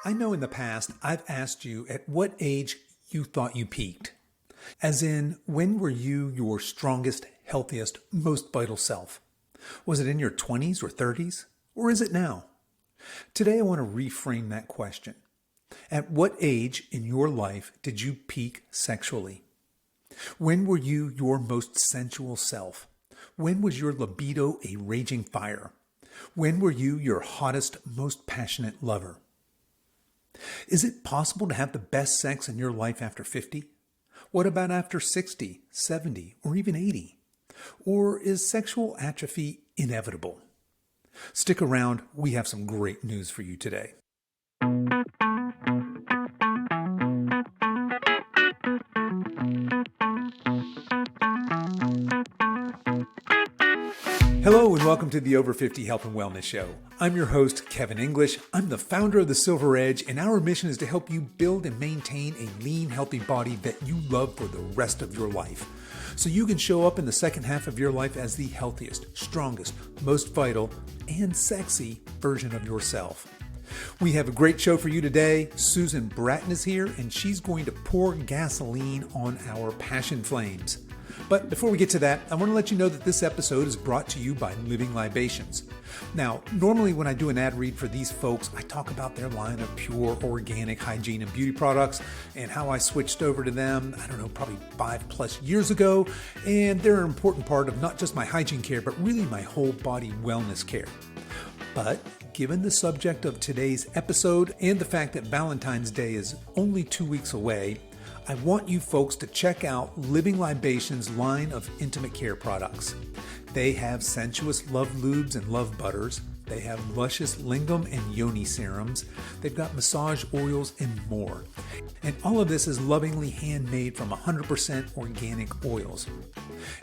I know in the past I've asked you at what age you thought you peaked. As in, when were you your strongest, healthiest, most vital self? Was it in your 20s or 30s? Or is it now? Today I want to reframe that question. At what age in your life did you peak sexually? When were you your most sensual self? When was your libido a raging fire? When were you your hottest, most passionate lover? Is it possible to have the best sex in your life after 50? What about after 60, 70, or even 80? Or is sexual atrophy inevitable? Stick around, we have some great news for you today. Hello and welcome to the Over 50 Health and Wellness Show. I'm your host, Kevin English. I'm the founder of the Silver Edge, and our mission is to help you build and maintain a lean, healthy body that you love for the rest of your life. So you can show up in the second half of your life as the healthiest, strongest, most vital, and sexy version of yourself. We have a great show for you today. Susan Bratton is here, and she's going to pour gasoline on our passion flames. But before we get to that, I want to let you know that this episode is brought to you by Living Libations. Now, normally when I do an ad read for these folks, I talk about their line of pure organic hygiene and beauty products and how I switched over to them, probably 5+ years ago. And they're an important part of not just my hygiene care, but really my whole body wellness care. But given the subject of today's episode and the fact that Valentine's Day is only 2 weeks away, I want you folks to check out Living Libations' line of intimate care products. They have sensuous love lubes and love butters. They have luscious lingam and yoni serums. They've got massage oils and more. And all of this is lovingly handmade from 100% organic oils.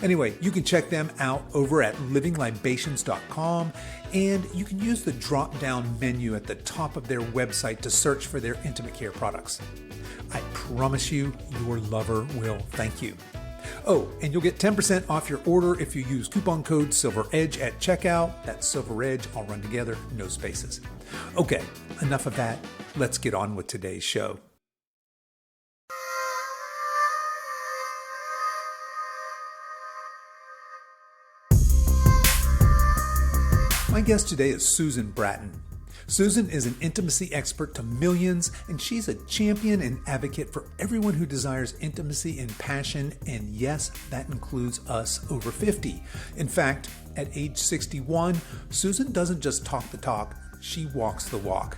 Anyway, you can check them out over at livinglibations.com, and you can use the drop-down menu at the top of their website to search for their intimate care products. I promise you, your lover will thank you. Oh, and you'll get 10% off your order if you use coupon code SILVEREDGE at checkout. That's Silver Edge, all run together, no spaces. Okay, enough of that. Let's get on with today's show. My guest today is Susan Bratton. Susan is an intimacy expert to millions, and she's a champion and advocate for everyone who desires intimacy and passion, and yes, that includes us over 50. In fact, at age 61, Susan doesn't just talk the talk, she walks the walk.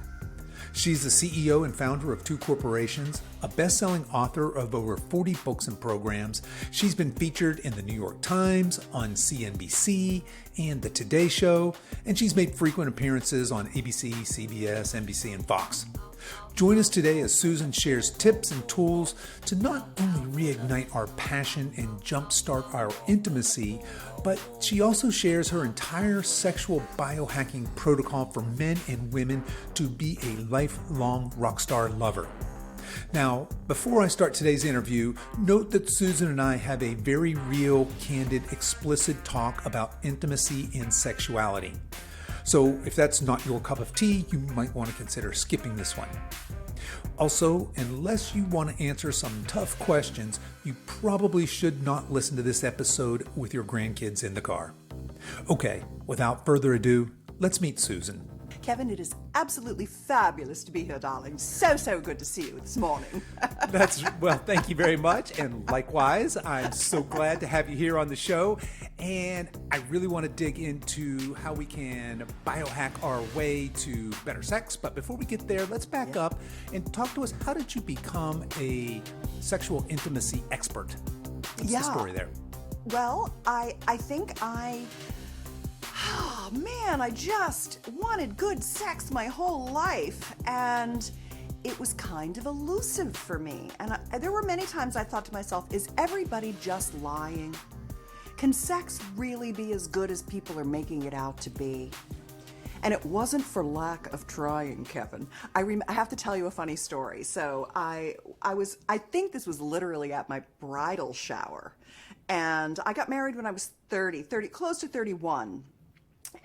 She's the CEO and founder of 2 corporations, a best-selling author of over 40 books and programs. She's been featured in the New York Times, on CNBC, and The Today Show, and she's made frequent appearances on ABC, CBS, NBC, and Fox. Join us today as Susan shares tips and tools to not only reignite our passion and jumpstart our intimacy, but she also shares her entire sexual biohacking protocol for men and women to be a lifelong rockstar lover. Now, before I start today's interview, note that Susan and I have a very real, candid, explicit talk about intimacy and sexuality. So if that's not your cup of tea, you might want to consider skipping this one. Also, unless you want to answer some tough questions, you probably should not listen to this episode with your grandkids in the car. Okay, without further ado, let's meet Susan. Kevin, it is absolutely fabulous to be here, darling. So good to see you this morning. Well, thank you very much. And likewise, I'm so glad to have you here on the show. And I really want to dig into how we can biohack our way to better sex. But before we get there, let's back up and talk to us. How did you become a sexual intimacy expert? What's the story there? Well, I think I just wanted good sex my whole life, and it was kind of elusive for me. And there were many times I thought to myself, is everybody just lying? Can sex really be as good as people are making it out to be? And it wasn't for lack of trying, Kevin. I have to tell you a funny story. So I think this was literally at my bridal shower. And I got married when I was 30, close to 31.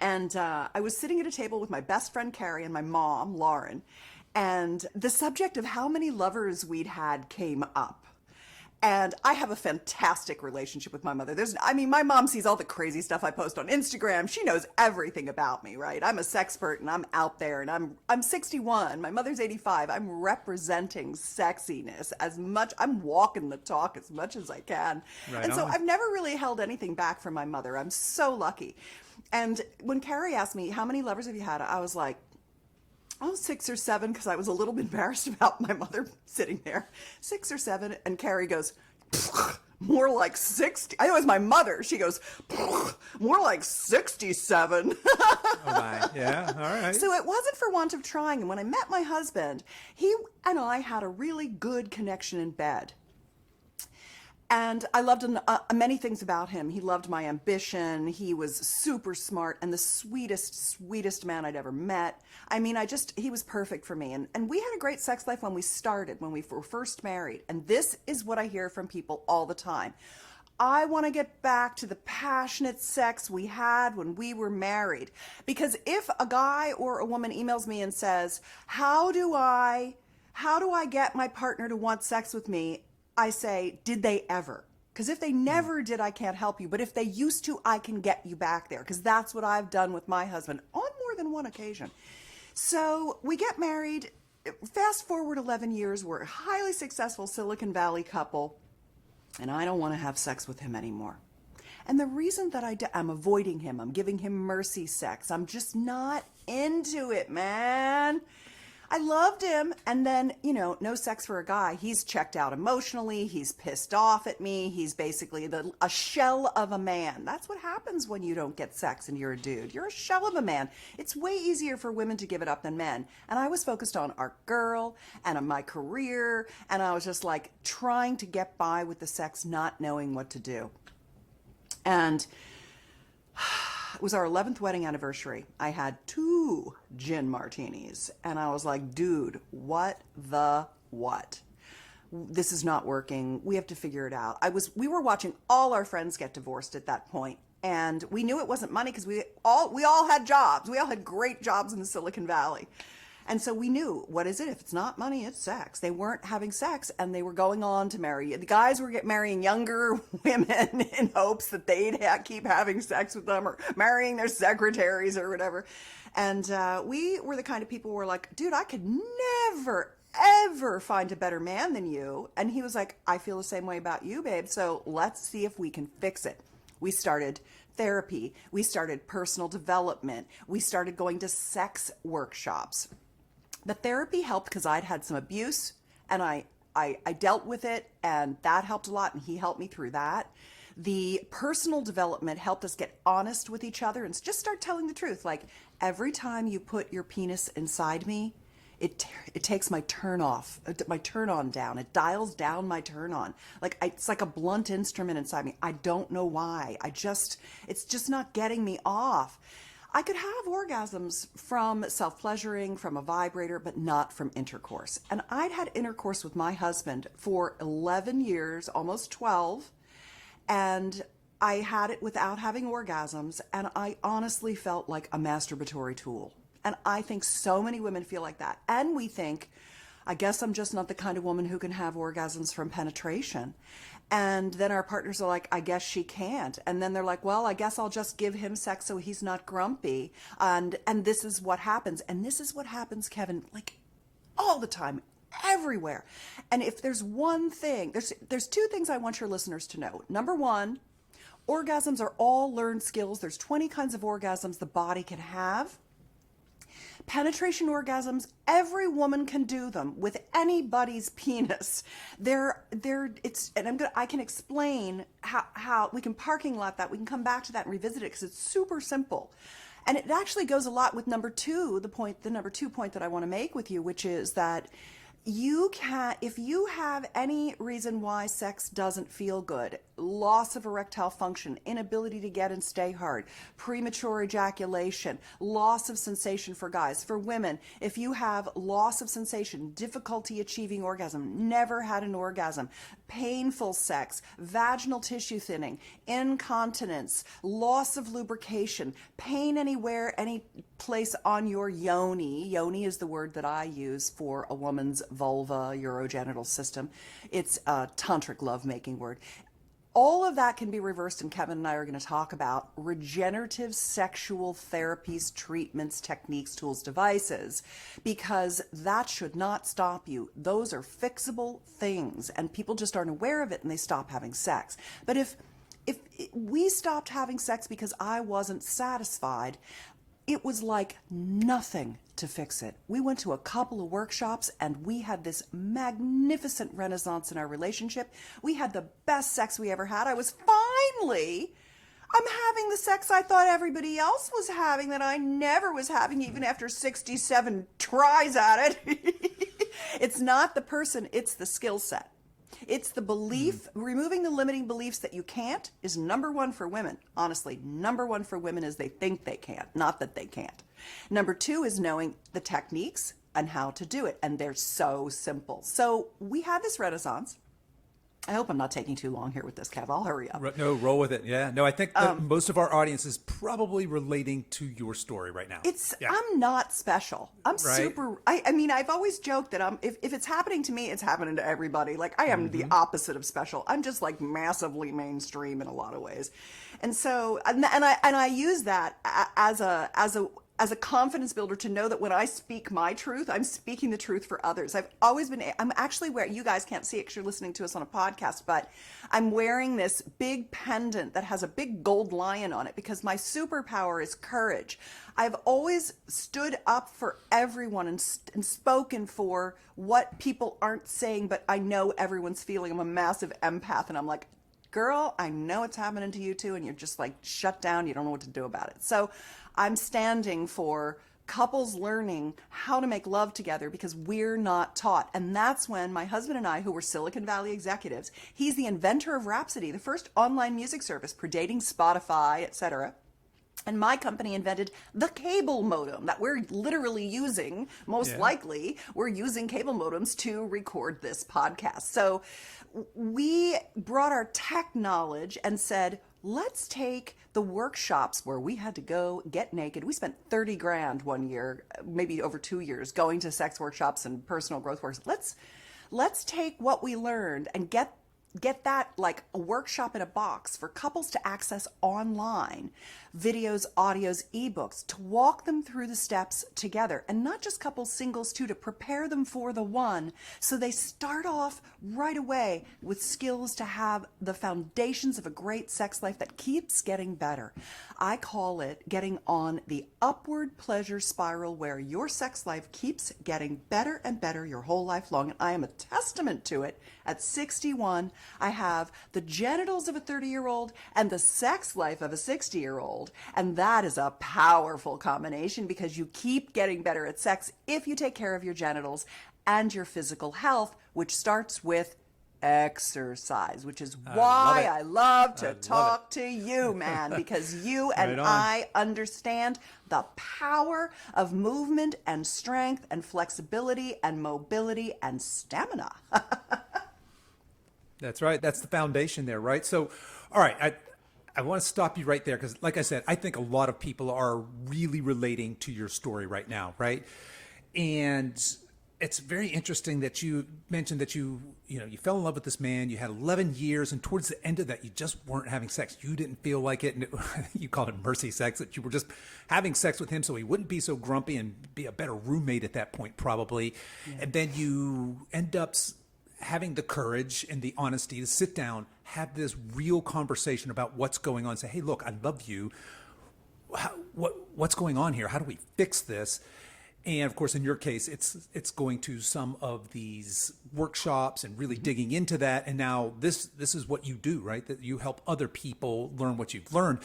And I was sitting at a table with my best friend, Carrie, and my mom, Lauren. and the subject of how many lovers we'd had came up. And I have a fantastic relationship with my mother. My mom sees all the crazy stuff I post on Instagram. She knows everything about me, right? I'm a sexpert and I'm out there, and I'm 61. My mother's 85. I'm representing sexiness as much. I'm walking the talk as much as I can. Right and so on. I've never really held anything back from my mother. I'm so lucky. And when Carrie asked me, how many lovers have you had? I was like, 6 or 7, because I was a little bit embarrassed about my mother sitting there. 6 or 7, and Carrie goes, more like 60. I know it's my mother. She goes, more like 67. Oh my, yeah, all right. So it wasn't for want of trying. And when I met my husband, he and I had a really good connection in bed. And I loved many things about him. He loved my ambition. He was super smart and the sweetest man I'd ever met. I mean, he was perfect for me. And we had a great sex life when we were first married. And this is what I hear from people all the time. I want to get back to the passionate sex we had when we were married. Because if a guy or a woman emails me and says, how do I get my partner to want sex with me? I say, did they ever? Because if they never did, I can't help you. But if they used to, I can get you back there. Because that's what I've done with my husband on more than one occasion. So we get married. Fast forward 11 years. We're a highly successful Silicon Valley couple. And I don't want to have sex with him anymore. And the reason that I'm avoiding him, I'm giving him mercy sex. I'm just not into it, man. I loved him, and then, no sex for a guy. He's checked out emotionally. He's pissed off at me. He's basically a shell of a man. That's what happens when you don't get sex and you're a dude. You're a shell of a man. It's way easier for women to give it up than men. And I was focused on our girl and on my career, and I was just like trying to get by with the sex, not knowing what to do. And it was our 11th wedding anniversary. I had 2 gin martinis, and I was like, dude, what? This is not working. We have to figure it out. We were watching all our friends get divorced at that point, and we knew it wasn't money because we all had jobs. We all had great jobs in the Silicon Valley. And so we knew, what is it? If it's not money, it's sex. They weren't having sex, and they were going on to marry. The guys were marrying younger women in hopes that they'd keep having sex with them or marrying their secretaries or whatever. And we were the kind of people who were like, dude, I could never, ever find a better man than you. And he was like, I feel the same way about you, babe. So let's see if we can fix it. We started therapy. We started personal development. We started going to sex workshops. The therapy helped because I'd had some abuse, and I dealt with it, and that helped a lot, and he helped me through that. The personal development helped us get honest with each other and just start telling the truth. Like, every time you put your penis inside me, it takes my turn on down. It dials down my turn on. It's like a blunt instrument inside me. I don't know why. It's just not getting me off. I could have orgasms from self-pleasuring, from a vibrator, but not from intercourse. And I'd had intercourse with my husband for 11 years, almost 12, and I had it without having orgasms, and I honestly felt like a masturbatory tool. And I think so many women feel like that. And we think, I guess I'm just not the kind of woman who can have orgasms from penetration. And then our partners are like, I guess she can't. And then they're like, well, I guess I'll just give him sex so he's not grumpy. And this is what happens. And this is what happens, Kevin, like all the time, everywhere. And if there's one thing, there's 2 things I want your listeners to know. Number 1, orgasms are all learned skills. There's 20 kinds of orgasms the body can have. Penetration orgasms, every woman can do them with anybody's penis. I can explain how we can parking lot that. We can come back to that and revisit it because it's super simple. And it actually goes a lot with number 2, the number 2 point that I want to make with you, which is that if you have any reason why sex doesn't feel good, loss of erectile function, inability to get and stay hard, premature ejaculation, loss of sensation for guys, for women, if you have loss of sensation, difficulty achieving orgasm, never had an orgasm, painful sex, vaginal tissue thinning, incontinence, loss of lubrication, pain anywhere, any place on your yoni. Yoni is the word that I use for a woman's vulva, urogenital system. It's a tantric lovemaking word. All of that can be reversed, and Kevin and I are going to talk about regenerative sexual therapies, treatments, techniques, tools, devices, because that should not stop you. Those are fixable things, and people just aren't aware of it, and they stop having sex. But if we stopped having sex because I wasn't satisfied, it was like nothing to fix it. We went to a couple of workshops and we had this magnificent renaissance in our relationship. We had the best sex we ever had. I'm having the sex I thought everybody else was having that I never was having, even after 67 tries at it. It's not the person, it's the skill set. It's the belief, removing the limiting beliefs that you can't is number one for women. Honestly, number one for women is they think they can't, not that they can't. Number two is knowing the techniques and how to do it. And they're so simple. So we had this renaissance. I hope I'm not taking too long here with this, Kev. I'll hurry up. No, roll with it. Yeah. No, I think that most of our audience is probably relating to your story right now. I'm not special. I'm right? super. I mean, I've always joked that if it's happening to me, it's happening to everybody. Like I am the opposite of special. I'm just like massively mainstream in a lot of ways, and so and I use that as a confidence builder to know that when I speak my truth, I'm speaking the truth for others. I'm actually wearing, you guys can't see it because you're listening to us on a podcast, but I'm wearing this big pendant that has a big gold lion on it because my superpower is courage. I've always stood up for everyone and spoken for what people aren't saying, but I know everyone's feeling. I'm a massive empath and I'm like, girl, I know it's happening to you too, and you're just like shut down. You don't know what to do about it. So I'm standing for couples learning how to make love together because we're not taught. And that's when my husband and I, who were Silicon Valley executives, he's the inventor of Rhapsody, the first online music service predating Spotify, etc. And my company invented the cable modem that we're literally using. Most likely, we're using cable modems to record this podcast. So we brought our tech knowledge and said, let's take the workshops where we had to go get naked. We spent 30 grand one year, maybe over 2 years, going to sex workshops and personal growth workshops. Let's take what we learned and get that like a workshop in a box for couples to access online, videos, audios, ebooks, to walk them through the steps together, and not just couples, singles too, to prepare them for the one so they start off right away with skills to have the foundations of a great sex life that keeps getting better. I call it getting on the upward pleasure spiral where your sex life keeps getting better and better your whole life long, and I am a testament to it. At 61, I have the genitals of a 30-year-old and the sex life of a 60-year-old. And that is a powerful combination because you keep getting better at sex if you take care of your genitals and your physical health, which starts with exercise, which is why I love to talk to you, man, because you and I understand the power of movement and strength and flexibility and mobility and stamina. That's right. That's the foundation there, right? So, all right, I want to stop you right there because, like I said, I think a lot of people are really relating to your story right now, right? And it's very interesting that you mentioned that you fell in love with this man. You had 11 years, and towards the end of that, you just weren't having sex. You didn't feel like it, and you called it mercy sex. That you were just having sex with him so he wouldn't be so grumpy and be a better roommate at that point, probably. Yeah. And then you end up having the courage and the honesty to sit down, have this real conversation about what's going on. Say, hey, look, I love you. What's going on here? How do we fix this? And of course, in your case, it's going to some of these workshops and really digging into that. And now this is what you do, right? That you help other people learn what you've learned.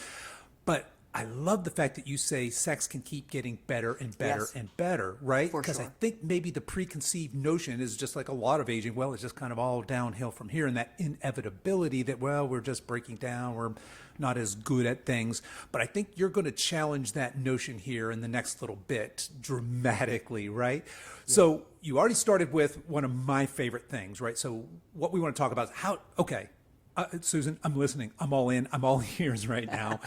But I love the fact that you say sex can keep getting better and better Yes. and better, right? For Because I sure. think maybe the preconceived notion is just like a lot of aging. Well, it's just kind of all downhill from here, and that inevitability that, well, we're just breaking down, we're not as good at things. But I think you're going to challenge that notion here in the next little bit dramatically, right? So you already started with one of my favorite things, right? So what we want to talk about is how, okay. Susan, I'm listening. I'm all in. I'm all ears right now.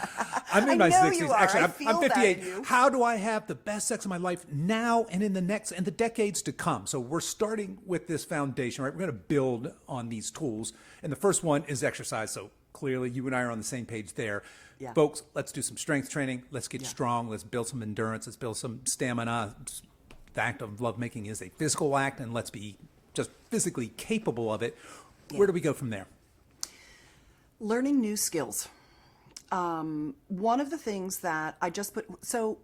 I'm I in my know 60s. you are. Actually, I I'm feel 58. that in you. How do I have the best sex of my life now and in the next and the decades to come? So we're starting with this foundation, right? We're going to build on these tools. And the first one is exercise. So clearly you and I are on the same page there. Yeah. Folks, let's do some strength training. Let's get Yeah. strong. Let's build some endurance. Let's build some stamina. The act of lovemaking is a physical act, and let's be just physically capable of it. Where do we go from there? Learning new skills. One of the things that I just put, so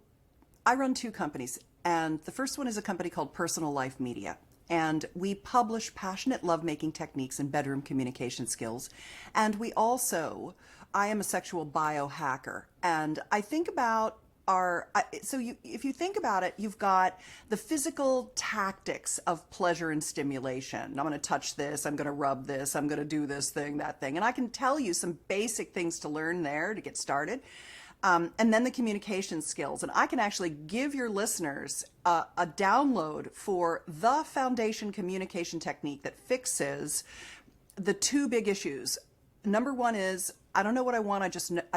I run two companies, and the first one is a company called Personal Life Media. And we publish passionate lovemaking techniques and bedroom communication skills. And we also, I am a sexual biohacker. And I think about if you think about it, you've got the physical tactics of pleasure and stimulation. I'm going to touch this, I'm going to rub this, I'm going to do this thing, that thing. And I can tell you some basic things to learn there to get started. And then the communication skills. And I can actually give your listeners a download for the foundation communication technique that fixes the two big issues. Number one is, I don't know what I want, I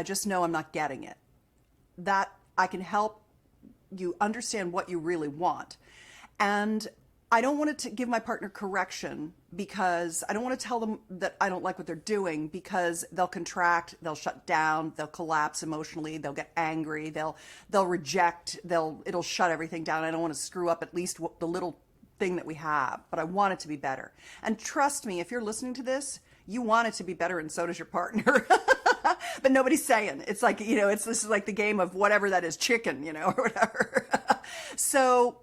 just know I'm not getting it. That I can help you understand what you really want. And I don't want to give my partner correction because I don't want to tell them that I don't like what they're doing, because they'll contract, they'll shut down, they'll collapse emotionally, they'll get angry, they'll reject, it'll shut everything down. I don't want to screw up at least the little thing that we have, but I want it to be better. And trust me, if you're listening to this, you want it to be better, and so does your partner. But nobody's saying. It's like, this is like the game of whatever that is, chicken, or whatever. So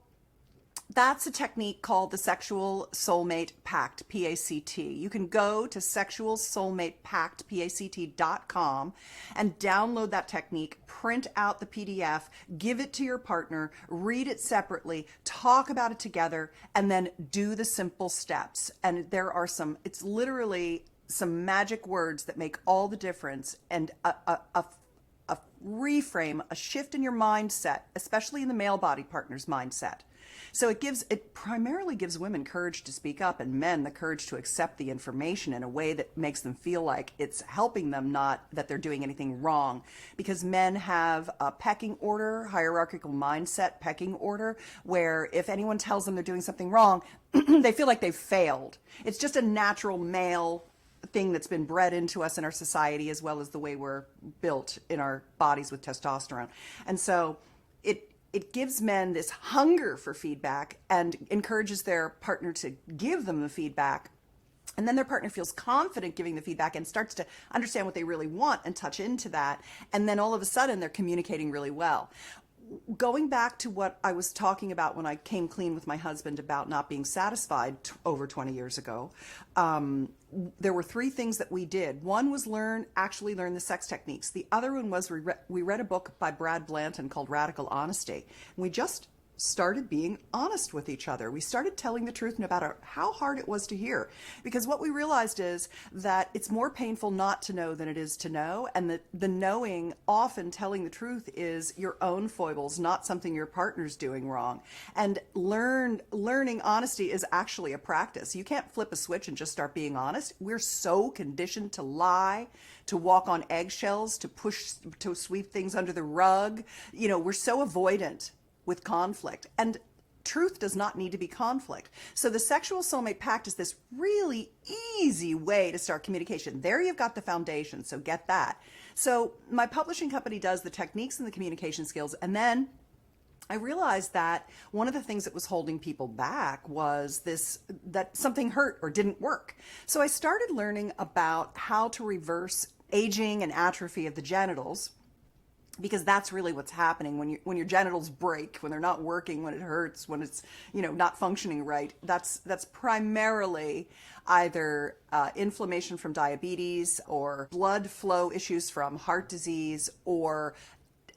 that's a technique called the Sexual Soulmate Pact, PACT. You can go to sexualsoulmatepact.com and download that technique, print out the PDF, give it to your partner, read it separately, talk about it together, and then do the simple steps. And it's literally some magic words that make all the difference, and a reframe, a shift in your mindset, especially in the male body partner's mindset. So it primarily gives women courage to speak up, and men the courage to accept the information in a way that makes them feel like it's helping them, not that they're doing anything wrong. Because men have a pecking order, hierarchical mindset pecking order, where if anyone tells them they're doing something wrong, they feel like they've failed. It's just a natural male thing that's been bred into us in our society, as well as the way we're built in our bodies with testosterone. And so it gives men this hunger for feedback and encourages their partner to give them the feedback. And then their partner feels confident giving the feedback and starts to understand what they really want and touch into that. And then all of a sudden they're communicating really well. Going back to what I was talking about when I came clean with my husband about not being satisfied over 20 years ago, there were three things that we did. One was actually learn the sex techniques. The other one was we read a book by Brad Blanton called Radical Honesty. And we just started being honest with each other. We started telling the truth no matter how hard it was to hear. Because what we realized is that it's more painful not to know than it is to know. And the knowing, often telling the truth, is your own foibles, not something your partner's doing wrong. And learning honesty is actually a practice. You can't flip a switch and just start being honest. We're so conditioned to lie, to walk on eggshells, to sweep things under the rug. We're so avoidant with conflict, and truth does not need to be conflict. So the Sexual Soulmate Pact is this really easy way to start communication. There you've got the foundation, so get that. So my publishing company does the techniques and the communication skills, and then I realized that one of the things that was holding people back was that something hurt or didn't work. So I started learning about how to reverse aging and atrophy of the genitals, because that's really what's happening when your genitals break, when they're not working, when it hurts, when it's not functioning right. That's primarily either inflammation from diabetes, or blood flow issues from heart disease, or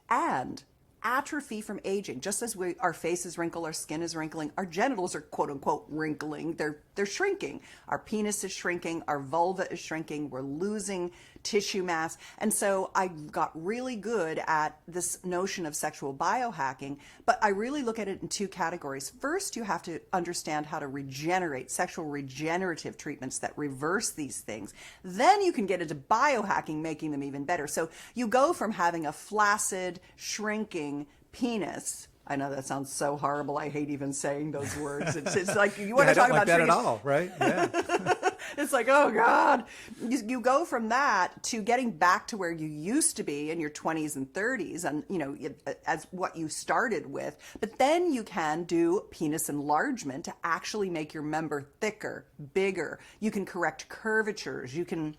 and atrophy from aging. Just as our faces wrinkle, our skin is wrinkling, our genitals are quote unquote wrinkling. They're shrinking. Our penis is shrinking. Our vulva is shrinking. We're losing tissue mass. And so I got really good at this notion of sexual biohacking, but I really look at it in two categories. First, you have to understand how to regenerate, sexual regenerative treatments that reverse these things. Then you can get into biohacking, making them even better. So you go from having a flaccid, shrinking penis. I know that sounds so horrible. I hate even saying those words. It's like you want to talk about that at all, right? Yeah. It's like, oh God. You go from that to getting back to where you used to be in your 20s and 30s and, as what you started with. But then you can do penis enlargement to actually make your member thicker, bigger. You can correct curvatures. You can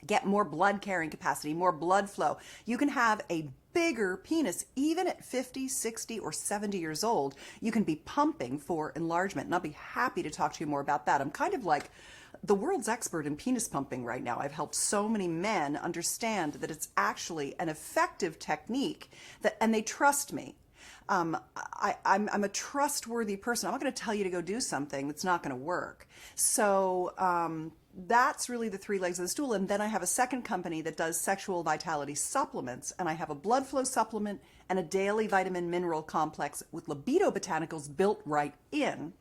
get more blood carrying capacity, more blood flow. You can have a bigger penis, even at 50, 60, or 70 years old. You can be pumping for enlargement. And I'll be happy to talk to you more about that. I'm kind of like the world's expert in penis pumping right now. I've helped so many men understand that it's actually an effective technique and they trust me. I'm a trustworthy person. I'm not going to tell you to go do something that's not going to work. So that's really the three legs of the stool. And then I have a second company that does sexual vitality supplements. And I have a blood flow supplement and a daily vitamin mineral complex with libido botanicals built right in.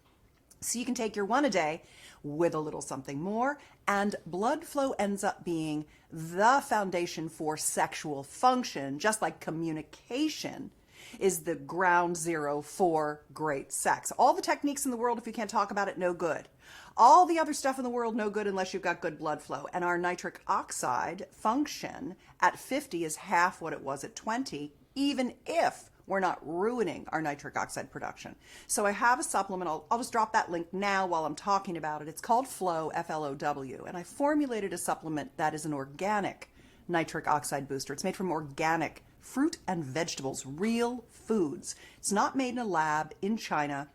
So you can take your one a day with a little something more. And blood flow ends up being the foundation for sexual function, just like communication is the ground zero for great sex. All the techniques in the world, if you can't talk about it, no good. All the other stuff in the world, no good unless you've got good blood flow. And our nitric oxide function at 50 is half what it was at 20, even if we're not ruining our nitric oxide production. So I have a supplement. I'll just drop that link now while I'm talking about it. It's called Flow, F-L-O-W. And I formulated a supplement that is an organic nitric oxide booster. It's made from organic fruit and vegetables, real foods. It's not made in a lab in China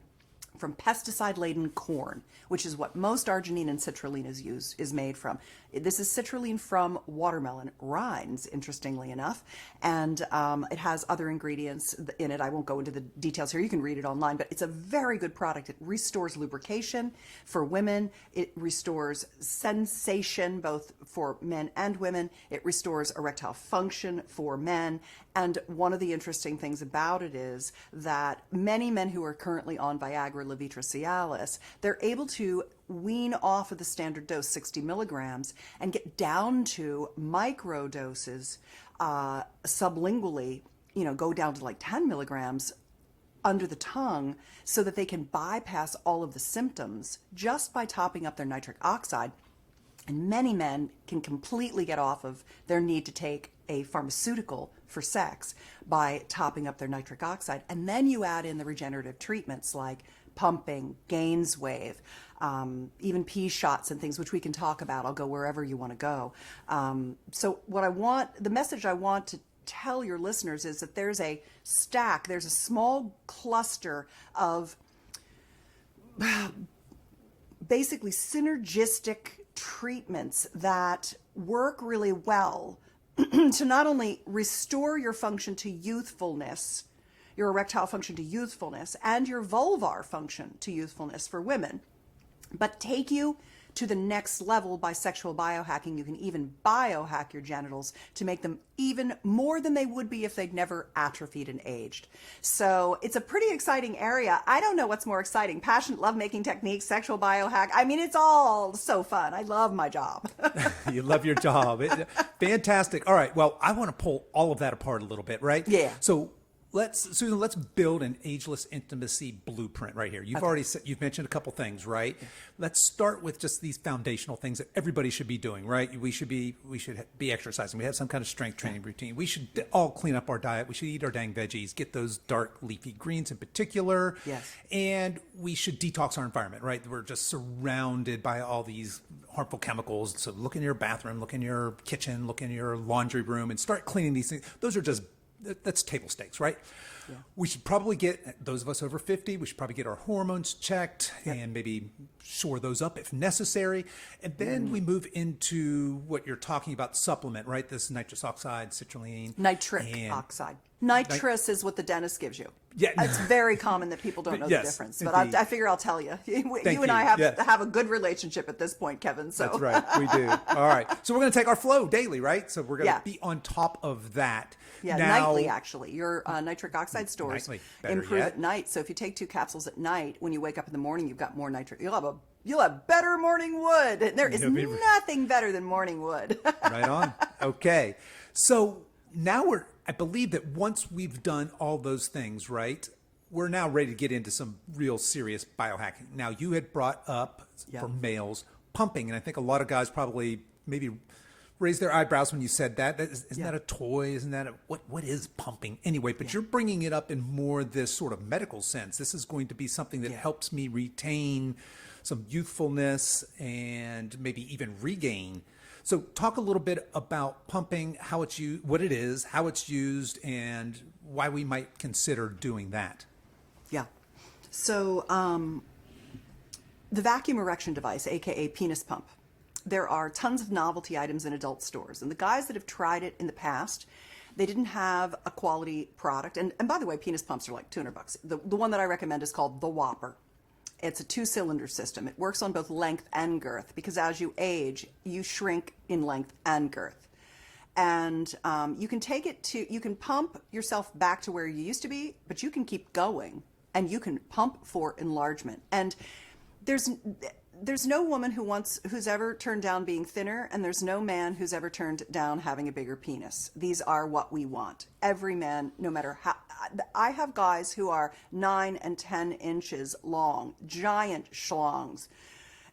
from pesticide-laden corn, which is what most arginine and citrulline is made from. This is citrulline from watermelon rinds, interestingly enough, and it has other ingredients in it. I won't go into the details here. You can read it online, but it's a very good product. It restores lubrication for women. It restores sensation, both for men and women. It restores erectile function for men. And one of the interesting things about it is that many men who are currently on Viagra, Levitra, Cialis, they're able to wean off of the standard dose, 60 milligrams, and get down to micro doses sublingually, go down to like 10 milligrams under the tongue so that they can bypass all of the symptoms just by topping up their nitric oxide. And many men can completely get off of their need to take a pharmaceutical for sex by topping up their nitric oxide. And then you add in the regenerative treatments like pumping, Gainswave, even pea shots and things, which we can talk about. I'll go wherever you want to go. So the message I want to tell your listeners is that there's a small cluster of basically synergistic treatments that work really well to not only restore your function to youthfulness, your erectile function to youthfulness, and your vulvar function to youthfulness for women, but take you to the next level by sexual biohacking. You can even biohack your genitals to make them even more than they would be if they'd never atrophied and aged. So it's a pretty exciting area. I don't know what's more exciting, passionate lovemaking techniques, sexual biohack. I mean, it's all so fun. I love my job. You love your job. Fantastic. All right. Well, I want to pull all of that apart a little bit, right? Yeah. So Susan, let's build an ageless intimacy blueprint right here. You've mentioned a couple things, right? Yeah. Let's start with just these foundational things that everybody should be doing, right? We should be exercising. We have some kind of strength training routine. We should all clean up our diet. We should eat our dang veggies, get those dark leafy greens in particular. Yes. And we should detox our environment, right? We're just surrounded by all these harmful chemicals. So look in your bathroom, look in your kitchen, look in your laundry room, and start cleaning these things. That's table stakes, right? Yeah. We should probably get, those of us over 50, we should probably get our hormones checked and maybe shore those up if necessary. And then we move into what you're talking about, supplement, right? This nitrous oxide, citrulline. Nitric oxide. Nitrous is what the dentist gives you. Yeah. It's very common that people don't know Yes, the difference, but indeed. I figure I'll tell you. You Thank and I you. have Yes. have a good relationship at this point, Kevin. So That's right. We do. All right. So we're going to take our flow daily, right? So we're going to be on top of that. Yeah, now, nightly actually. Your nitric oxide stores Nightly. Better improve yet. at night. So if you take 2 capsules at night, when you wake up in the morning, you've got more nitric. You'll have better morning wood. And there is nothing better than morning wood. Right on. Okay. So now I believe that once we've done all those things, right, we're now ready to get into some real serious biohacking. Now, you had brought up for males pumping, and I think a lot of guys probably maybe raised their eyebrows when you said that. Isn't that a toy? Isn't that what is pumping anyway? But you're bringing it up in more this sort of medical sense. This is going to be something that helps me retain some youthfulness and maybe even regain. So talk a little bit about pumping, how it's used, what it is, how it's used, and why we might consider doing that. Yeah. So the vacuum erection device, aka penis pump, there are tons of novelty items in adult stores. And the guys that have tried it in the past, they didn't have a quality product. And by the way, penis pumps are like $200. The one that I recommend is called the Whopper. It's a 2-cylinder system. It works on both length and girth because as you age, you shrink in length and girth. And you can pump yourself back to where you used to be, but you can keep going and you can pump for enlargement. And there's no woman who's ever turned down being thinner, and there's no man who's ever turned down having a bigger penis. These are what we want. Every man, no matter how. I have guys who are 9 and 10 inches long, giant schlongs,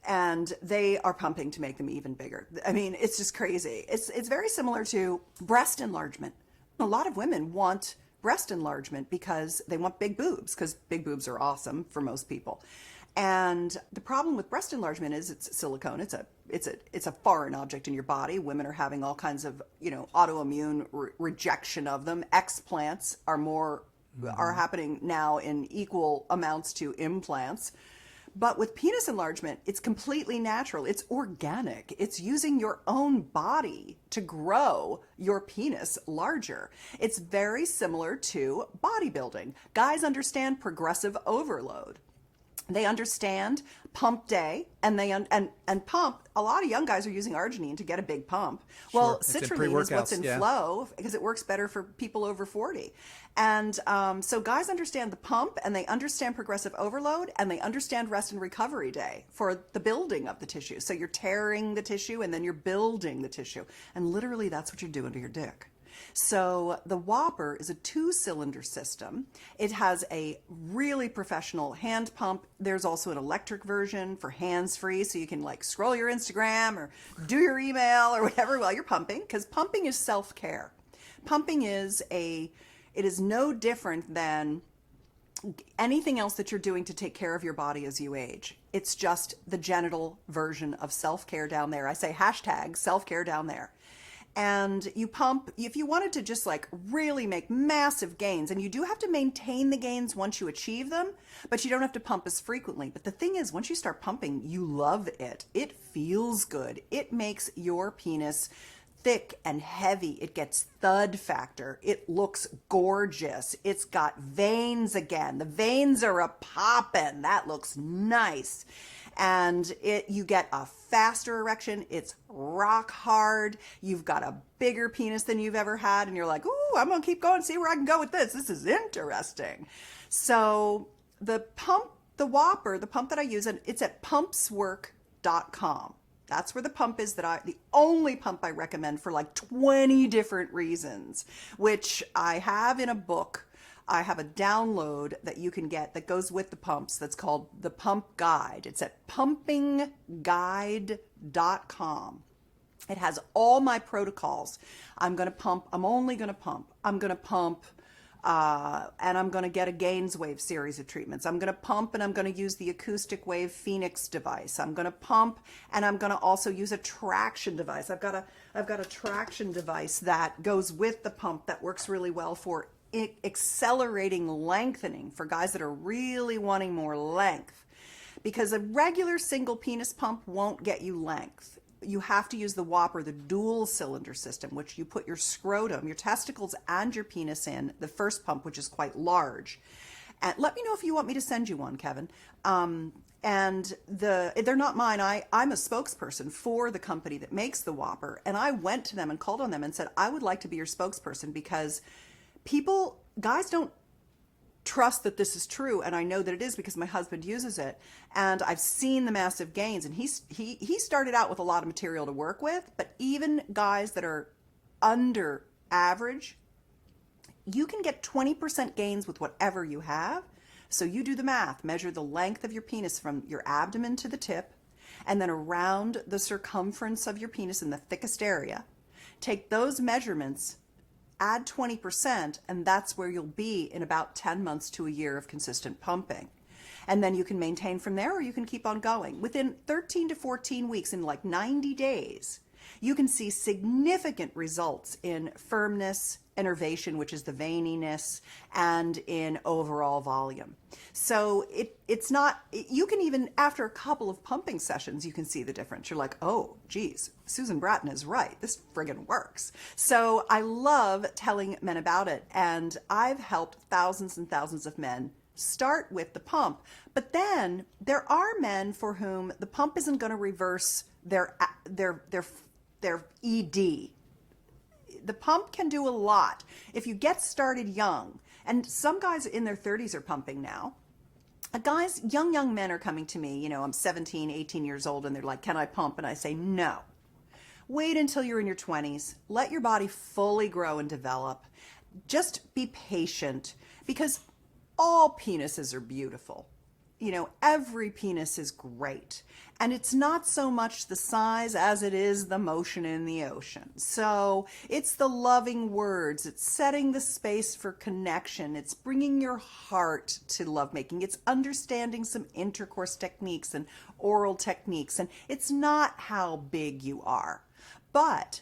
and they are pumping to make them even bigger. I mean, it's just crazy. It's very similar to breast enlargement. A lot of women want breast enlargement because they want big boobs, because big boobs are awesome for most people. And the problem with breast enlargement is it's silicone. It's a foreign object in your body. Women are having all kinds of autoimmune rejection of them. Explants are happening now in equal amounts to implants. But with penis enlargement, it's completely natural. It's organic. It's using your own body to grow your penis larger. It's very similar to bodybuilding. Guys understand progressive overload. They understand pump day, and and pump. A lot of young guys are using arginine to get a big pump. Well, citrulline is what's in flow because it works better for people over 40. And so guys understand the pump, and they understand progressive overload, and they understand rest and recovery day for the building of the tissue. So you're tearing the tissue, and then you're building the tissue. And literally that's what you're doing to your dick. So the Whopper is a 2-cylinder system. It has a really professional hand pump. There's also an electric version for hands-free, so you can like scroll your Instagram or do your email or whatever while you're pumping, because pumping is self-care. Pumping it is no different than anything else that you're doing to take care of your body as you age. It's just the genital version of self-care down there. I say hashtag self-care down there. And you pump, if you wanted to just like really make massive gains, and you do have to maintain the gains once you achieve them, but you don't have to pump as frequently. But the thing is, once you start pumping, you love it. It feels good. It makes your penis thick and heavy. It gets thud factor. It looks gorgeous. It's got veins again. The veins are a poppin'. That looks nice. And you get a faster erection. It's rock hard. You've got a bigger penis than you've ever had. And you're like, ooh, I'm going to keep going, see where I can go with this. This is interesting. So the Whopper, the pump that I use, it's at pumpswork.com. That's where the pump is the only pump I recommend for like 20 different reasons, which I have in a book. I have a download that you can get that goes with the pumps that's called the Pump Guide. It's at pumpingguide.com. It has all my protocols. I'm going to pump. I'm only going to pump. I'm going to pump and I'm going to get a Gaines Wave series of treatments. I'm going to pump, and I'm going to use the Acoustic Wave Phoenix device. I'm going to pump, and I'm going to also use a traction device. I've got a traction device that goes with the pump that works really well for accelerating lengthening for guys that are really wanting more length, because a regular single penis pump won't get you length. you have to use the Whopper, the dual cylinder system, which you put your scrotum, your testicles, and your penis in, the first pump, which is quite large. And let me know if you want me to send you one, Kevin. And they're not mine. I'm a spokesperson for the company that makes the Whopper. And I went to them and called on them and said, I would like to be your spokesperson, because guys don't trust that this is true, and I know that it is because my husband uses it, and I've seen the massive gains. And he started out with a lot of material to work with, but even guys that are under average, you can get 20% gains with whatever you have. So you do the math, measure the length of your penis from your abdomen to the tip, and then around the circumference of your penis in the thickest area. Take those measurements, add 20%, and that's where you'll be in about 10 months to a year of consistent pumping. And then you can maintain from there, or you can keep on going. Within 13 to 14 weeks, in like 90 days, you can see significant results in firmness, innervation, which is the veininess, and in overall volume. So it's not, you can even, after a couple of pumping sessions, you can see the difference. You're like, oh, geez, Susan Bratton is right. This friggin' works. So I love telling men about it. And I've helped thousands and thousands of men start with the pump. But then there are men for whom the pump isn't going to reverse their ED. The pump can do a lot if you get started young. And some guys in their 30s are pumping now. Young men are coming to me, I'm 17, 18 years old, and they're like, can I pump? And I say, no. Wait until you're in your 20s. Let your body fully grow and develop. Just be patient, because all penises are beautiful. Every penis is great. And it's not so much the size as it is the motion in the ocean. So it's the loving words. It's setting the space for connection. It's bringing your heart to lovemaking. It's understanding some intercourse techniques and oral techniques. And it's not how big you are. But,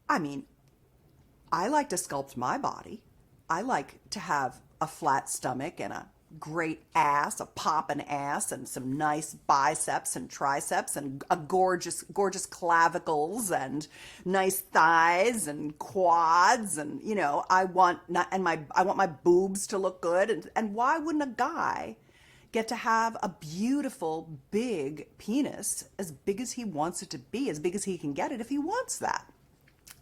I like to sculpt my body. I like to have a flat stomach and a great ass, a poppin' ass, and some nice biceps and triceps, and a gorgeous clavicles, and nice thighs and quads, and I want my boobs to look good, and why wouldn't a guy get to have a beautiful big penis, as big as he wants it to be, as big as he can get it if he wants that?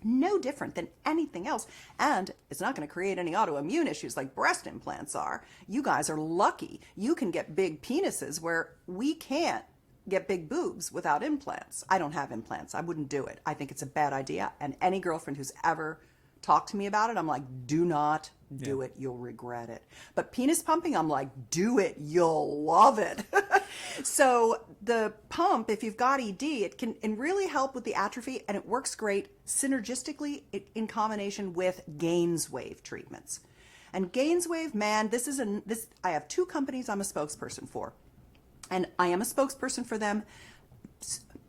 No different than anything else. And it's not going to create any autoimmune issues like breast implants are. You guys are lucky. You can get big penises where we can't get big boobs without implants. I don't have implants. I wouldn't do it. I think it's a bad idea. And any girlfriend who's ever talked to me about it, I'm like, do not do it. You'll regret it. But penis pumping, I'm like, do it. You'll love it. So the pump, if you've got ED, it can really help with the atrophy, and it works great synergistically in combination with Gainswave treatments. And Gainswave, man, I have two companies I'm a spokesperson for. And I am a spokesperson for them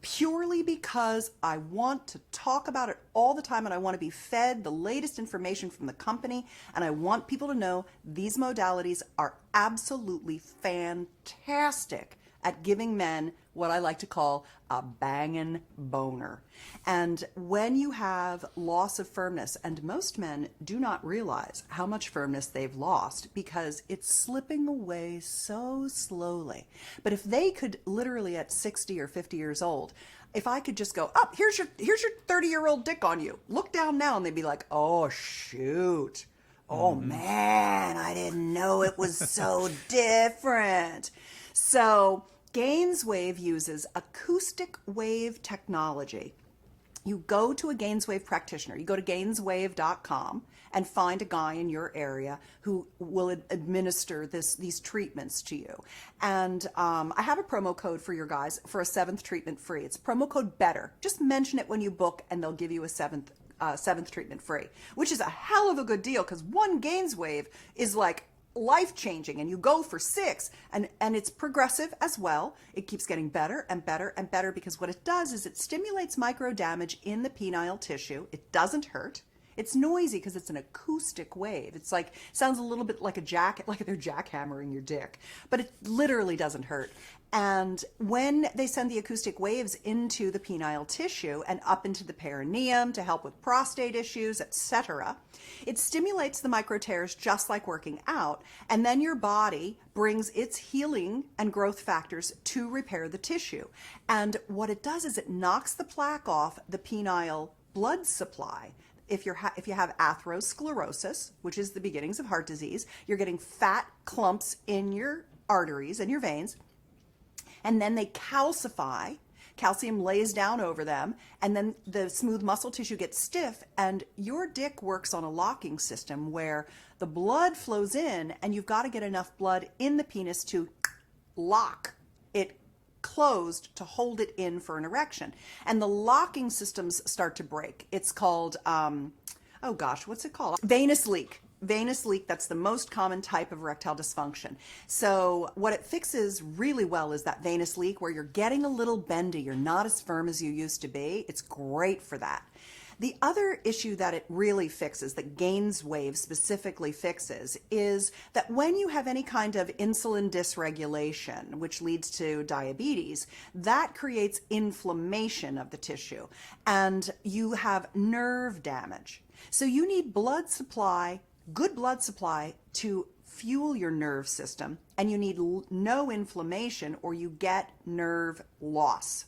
purely because I want to talk about it all the time, and I want to be fed the latest information from the company, and I want people to know these modalities are absolutely fantastic at giving men what I like to call a bangin' boner. And when you have loss of firmness, and most men do not realize how much firmness they've lost because it's slipping away so slowly. But if they could literally at 60 or 50 years old, if I could just go, here's your 30-year-old dick on you. Look down now, and they'd be like, oh, shoot. Oh, man, I didn't know it was so different. So Gainswave uses acoustic wave technology. You go to a Gainswave practitioner. You go to gainswave.com and find a guy in your area who will administer these treatments to you. And I have a promo code for your guys for a 7th treatment free. It's promo code BETTER. Just mention it when you book, and they'll give you a seventh treatment free, which is a hell of a good deal, because one Gainswave is like life-changing, and you go for 6, and it's progressive as well. It keeps getting better and better and better, because what it does is it stimulates micro damage in the penile tissue. It doesn't hurt. It's noisy because it's an acoustic wave. It's like, sounds a little bit like like they're jackhammering your dick, but it literally doesn't hurt. And when they send the acoustic waves into the penile tissue and up into the perineum to help with prostate issues, etc., it stimulates the micro tears just like working out. And then your body brings its healing and growth factors to repair the tissue. And what it does is it knocks the plaque off the penile blood supply. If you have atherosclerosis, which is the beginnings of heart disease, you're getting fat clumps in your arteries and your veins, and then they calcify. Calcium lays down over them, and then the smooth muscle tissue gets stiff, and your dick works on a locking system where the blood flows in, and you've got to get enough blood in the penis to lock it closed to hold it in for an erection. And the locking systems start to break. It's called, what's it called? Venous leak. Venous leak, that's the most common type of erectile dysfunction. So what it fixes really well is that venous leak where you're getting a little bendy, you're not as firm as you used to be. It's great for that. The other issue that it really fixes, that GAINSWave specifically fixes, is that when you have any kind of insulin dysregulation, which leads to diabetes, that creates inflammation of the tissue, and you have nerve damage. So you need blood supply, good blood supply to fuel your nerve system, and you need no inflammation or you get nerve loss.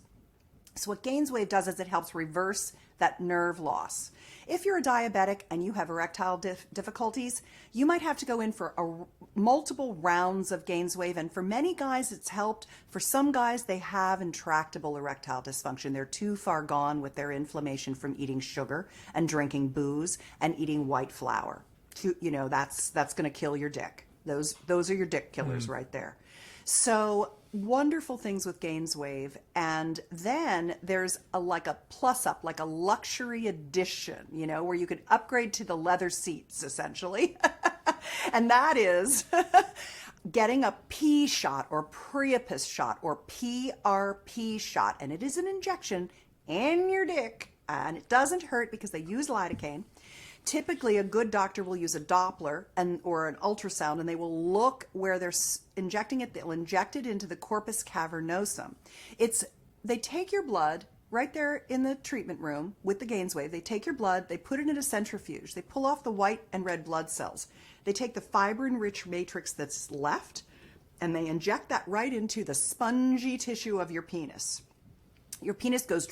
So what GAINSWave does is it helps reverse that nerve loss. If you're a diabetic and you have erectile difficulties, you might have to go in for multiple rounds of GAINSWave, and for many guys it's helped. For some guys, they have intractable erectile dysfunction. They're too far gone with their inflammation from eating sugar and drinking booze and eating white flour. You know, that's going to kill your dick. Those are your dick killers right there. So wonderful things with GAINSWave. And then there's like a plus up, like a luxury edition, you know, where you can upgrade to the leather seats essentially. And that is getting a P shot or Priapus shot or PRP shot. And it is an injection in your dick, and it doesn't hurt because they use lidocaine. Typically, a good doctor will use a Doppler or an ultrasound, and they will look where they're injecting it. They'll inject it into the corpus cavernosum. They take your blood right there in the treatment room with the GAINSWave. They take your blood, they put it in a centrifuge. They pull off the white and red blood cells. They take the fibrin-rich matrix that's left, and they inject that right into the spongy tissue of your penis. Your penis goes...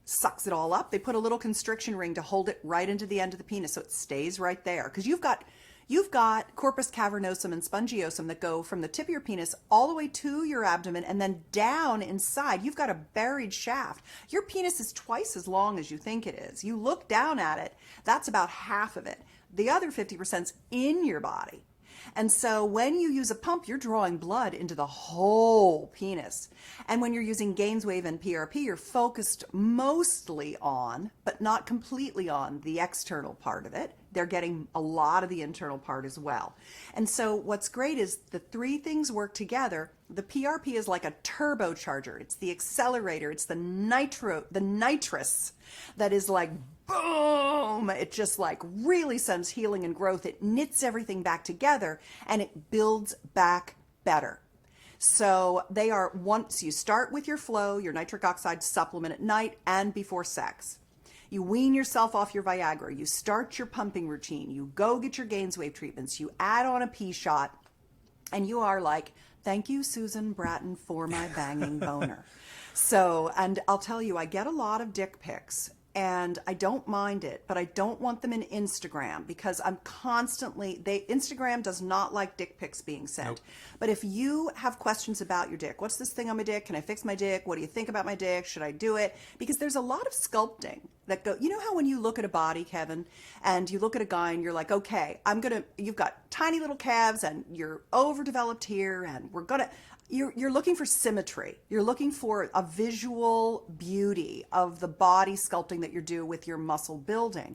sucks it all up. They put a little constriction ring to hold it right into the end of the penis so it stays right there. Because you've got corpus cavernosum and spongiosum that go from the tip of your penis all the way to your abdomen and then down inside. You've got a buried shaft. Your penis is twice as long as you think it is. You look down at it, that's about half of it. The other 50%'s in your body. And so when you use a pump, you're drawing blood into the whole penis. And when you're using GAINSWave and PRP, you're focused mostly on, but not completely on, the external part of it. They're getting a lot of the internal part as well. And so what's great is the three things work together. The PRP is like a turbocharger. It's the accelerator. It's the nitrous that is like boom. It just like really sends healing and growth. It knits everything back together and it builds back better. So they are, once you start with your flow, your nitric oxide supplement at night and before sex. You wean yourself off your Viagra. You start your pumping routine. You go get your GAINSWave treatments. You add on a P shot, and you are like, thank you, Susan Bratton, for my banging boner. So, and I'll tell you, I get a lot of dick pics, and I don't mind it, but I don't want them in Instagram because I'm constantly, Instagram does not like dick pics being sent. Nope. But if you have questions about your dick, what's this thing on my dick? Can I fix my dick? What do you think about my dick? Should I do it? Because there's a lot of sculpting that go, you know how when you look at a body, Kevin, and you look at a guy and you're like, okay, you've got tiny little calves and you're overdeveloped here and you're looking for symmetry. You're looking for a visual beauty of the body sculpting that you do with your muscle building.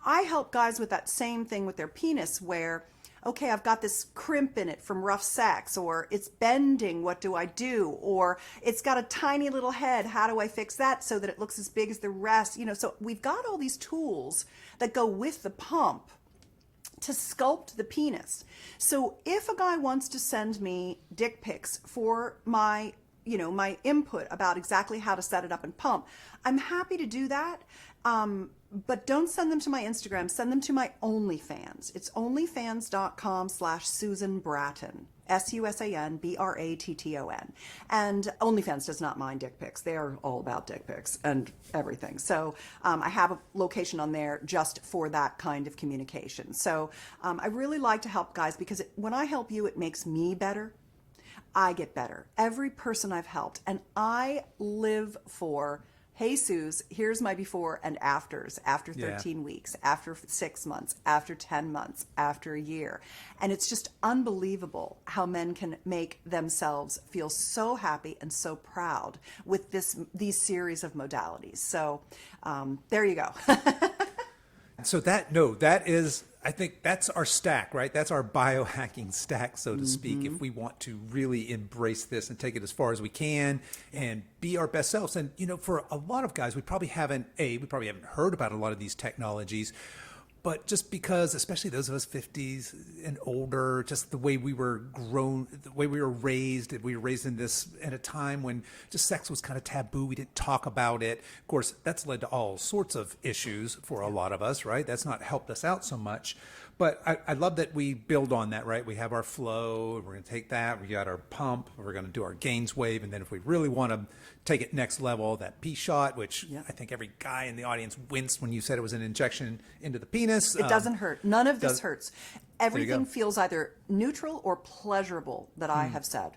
I help guys with that same thing with their penis, where okay, I've got this crimp in it from rough sex, or it's bending, what do I do? Or it's got a tiny little head, how do I fix that so that it looks as big as the rest? So we've got all these tools that go with the pump to sculpt the penis. So if a guy wants to send me dick pics for my input about exactly how to set it up and pump, I'm happy to do that. But don't send them to my Instagram. Send them to my OnlyFans. It's onlyfans.com/Susan Bratton. SUSANBRATTON. And OnlyFans does not mind dick pics. They are all about dick pics and everything. So I have a location on there just for that kind of communication. So I really like to help guys because when I help you, it makes me better. I get better. Every person I've helped. And I live for, hey, Suze, here's my before and afters, after 13 weeks, after 6 months, after 10 months, after a year. And it's just unbelievable how men can make themselves feel so happy and so proud with these series of modalities. So there you go. So that is, I think that's our stack, right? That's our biohacking stack, so to speak, if we want to really embrace this and take it as far as we can and be our best selves. And, for a lot of guys, we probably haven't heard about a lot of these technologies, but just because, especially those of us 50s and older, just the way we were grown, the way we were raised in this at a time when just sex was kind of taboo. We didn't talk about it. Of course, that's led to all sorts of issues for a lot of us, right? That's not helped us out so much. But I love that we build on that, right? We have our flow. We're going to take that. We got our pump. We're going to do our gains wave. And then if we really want to take it next level, that P shot, which I think every guy in the audience winced when you said it was an injection into the penis. It doesn't hurt. None of this hurts. Everything feels either neutral or pleasurable that I have said.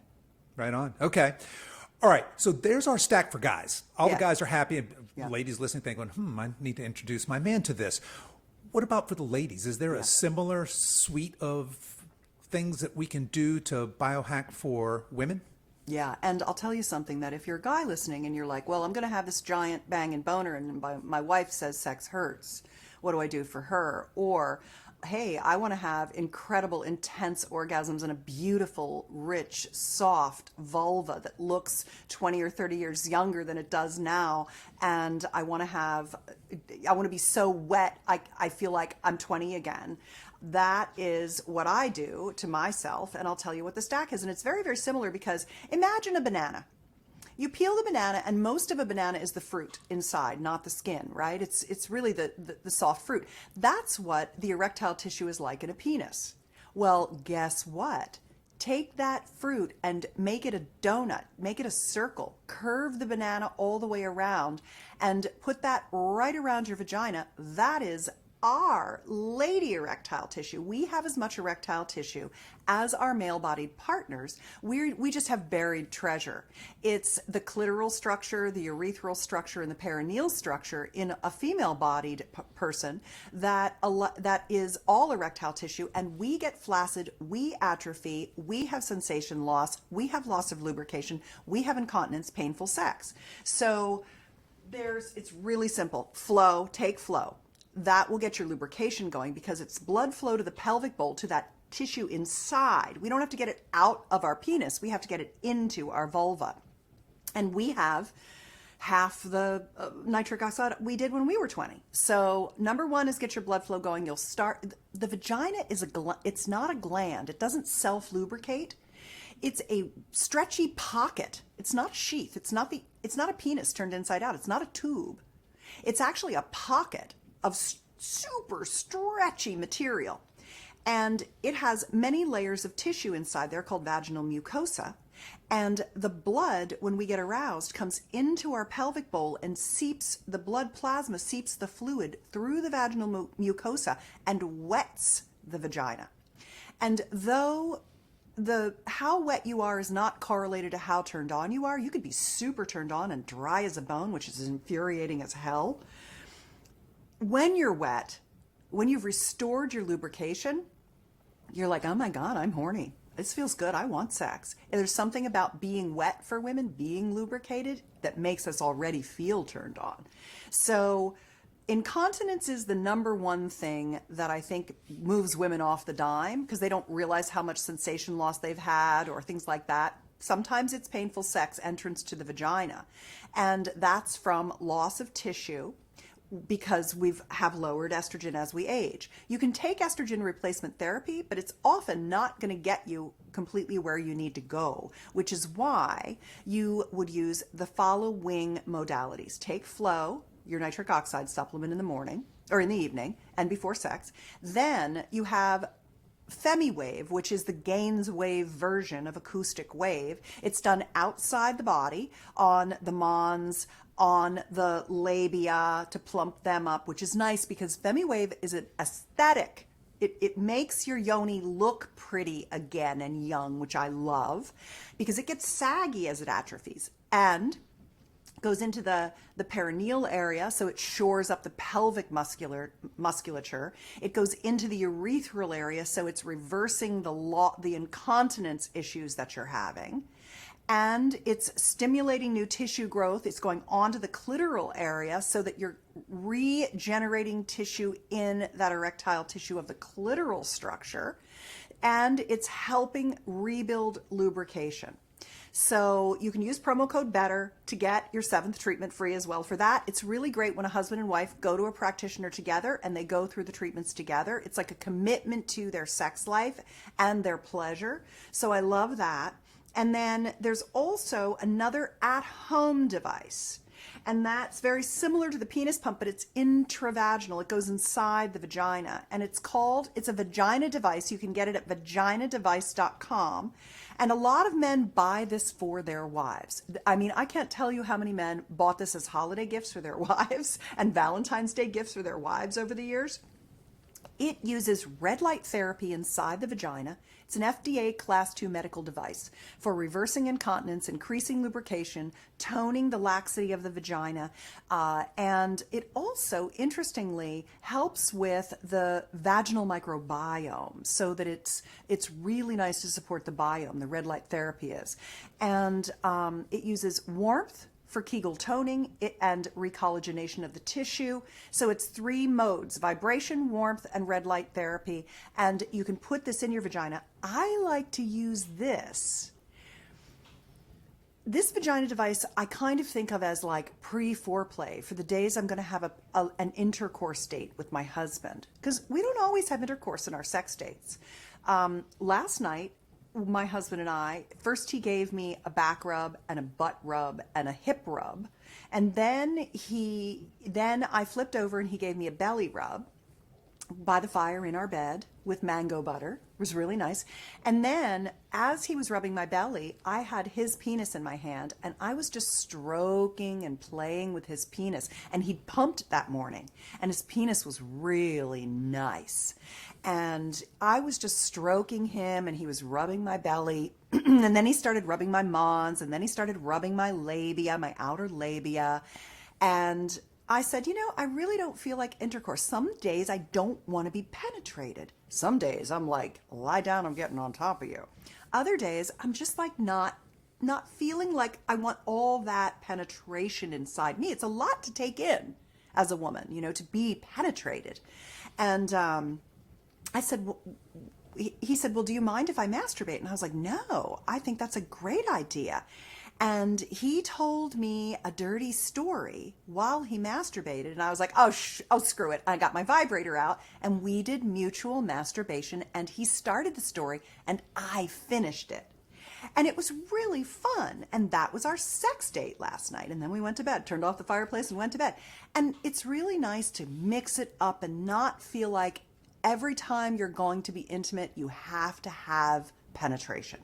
Right on. Okay. All right. So there's our stack for guys. All the guys are happy. And ladies listening thinking, I need to introduce my man to this. What about for the ladies? Is there a similar suite of things that we can do to biohack for women? Yeah, and I'll tell you something, that if you're a guy listening and you're like, well, I'm going to have this giant banging boner and my wife says sex hurts, what do I do for her? Or, hey, I want to have incredible, intense orgasms and a beautiful, rich, soft vulva that looks 20 or 30 years younger than it does now. And I want to be so wet, I feel like I'm 20 again. That is what I do to myself. And I'll tell you what the stack is. And it's very, very similar because imagine a banana. You peel the banana, and most of a banana is the fruit inside, not the skin, right? It's really the soft fruit. That's what the erectile tissue is like in a penis. Well, guess what? Take that fruit and make it a donut, make it a circle, curve the banana all the way around, and put that right around your vagina. That is our lady erectile tissue. We have as much erectile tissue as our male-bodied partners. We just have buried treasure. It's the clitoral structure, the urethral structure, and the perineal structure in a female-bodied person that is all erectile tissue, and we get flaccid, we atrophy, we have sensation loss, we have loss of lubrication, we have incontinence, painful sex. So it's really simple. Flow, take flow. That will get your lubrication going because it's blood flow to the pelvic bowl, to that tissue inside. We don't have to get it out of our penis. We have to get it into our vulva. And we have half the nitric oxide we did when we were 20. So number one is get your blood flow going. You'll start. The vagina is it's not a gland. It doesn't self-lubricate. It's a stretchy pocket. It's not a sheath. It's not a penis turned inside out. It's not a tube. It's actually a pocket of super stretchy material. And it has many layers of tissue inside there called vaginal mucosa. And the blood, when we get aroused, comes into our pelvic bowl and the blood plasma seeps the fluid through the vaginal mucosa and wets the vagina. And though how wet you are is not correlated to how turned on you are, you could be super turned on and dry as a bone, which is infuriating as hell. When you're wet, when you've restored your lubrication, you're like, oh my God, I'm horny. This feels good. I want sex. And there's something about being wet for women, being lubricated, that makes us already feel turned on. So Incontinence is the number one thing that I think moves women off the dime because they don't realize how much sensation loss they've had or things like that. Sometimes it's painful sex entrance to the vagina, and that's from loss of tissue because we have lowered estrogen as we age. You can take estrogen replacement therapy, but it's often not going to get you completely where you need to go, which is why you would use the following modalities. Take Flow, your nitric oxide supplement in the morning or in the evening and before sex. Then you have FemiWave, which is the Gaines wave version of acoustic wave. It's done outside the body on the mons, on the labia to plump them up, which is nice because FemiWave is an aesthetic. It makes your yoni look pretty again and young, which I love because it gets saggy as it atrophies and goes into the perineal area, so it shores up the pelvic musculature. It goes into the urethral area, so it's reversing the incontinence issues that you're having. And it's stimulating new tissue growth. It's going onto the clitoral area so that you're regenerating tissue in that erectile tissue of the clitoral structure. And it's helping rebuild lubrication. So you can use promo code BETTER to get your 7th treatment free as well. For that, it's really great when a husband and wife go to a practitioner together and they go through the treatments together. It's like a commitment to their sex life and their pleasure. So I love that. And then there's also another at-home device. And that's very similar to the penis pump, but it's intravaginal. It goes inside the vagina. And it's a vagina device. You can get it at vaginadevice.com. And a lot of men buy this for their wives. I mean, I can't tell you how many men bought this as holiday gifts for their wives and Valentine's Day gifts for their wives over the years. It uses red light therapy inside the vagina. It's an FDA Class 2 medical device for reversing incontinence, increasing lubrication, toning the laxity of the vagina, and it also, interestingly, helps with the vaginal microbiome so that it's really nice to support the biome, the red light therapy is. And it uses warmth for Kegel toning and recollagenation of the tissue. So it's 3 modes: vibration, warmth, and red light therapy. And you can put this in your vagina. I like to use this. This vagina device I kind of think of as like pre-foreplay for the days I'm going to have an intercourse date with my husband. Because we don't always have intercourse in our sex dates. Last night, my husband and I, first he gave me a back rub and a butt rub and a hip rub. And then I flipped over and he gave me a belly rub by the fire in our bed with mango butter. It was really nice. And then as he was rubbing my belly, I had his penis in my hand and I was just stroking and playing with his penis. And he'd pumped that morning and his penis was really nice. And I was just stroking him and he was rubbing my belly. And then he started rubbing my mons, and then he started rubbing my labia, my outer labia. And I said, I really don't feel like intercourse. Some days I don't want to be penetrated. Some days I'm like, lie down, I'm getting on top of you. Other days I'm just like not feeling like I want all that penetration inside me. It's a lot to take in as a woman, to be penetrated. And I said, he said, well, do you mind if I masturbate? And I was like, no, I think that's a great idea. And he told me a dirty story while he masturbated. And I was like, oh, screw it. I got my vibrator out and we did mutual masturbation. And he started the story and I finished it. And it was really fun. And that was our sex date last night. And then we went to bed, turned off the fireplace and went to bed. And it's really nice to mix it up and not feel like every time you're going to be intimate, you have to have penetration.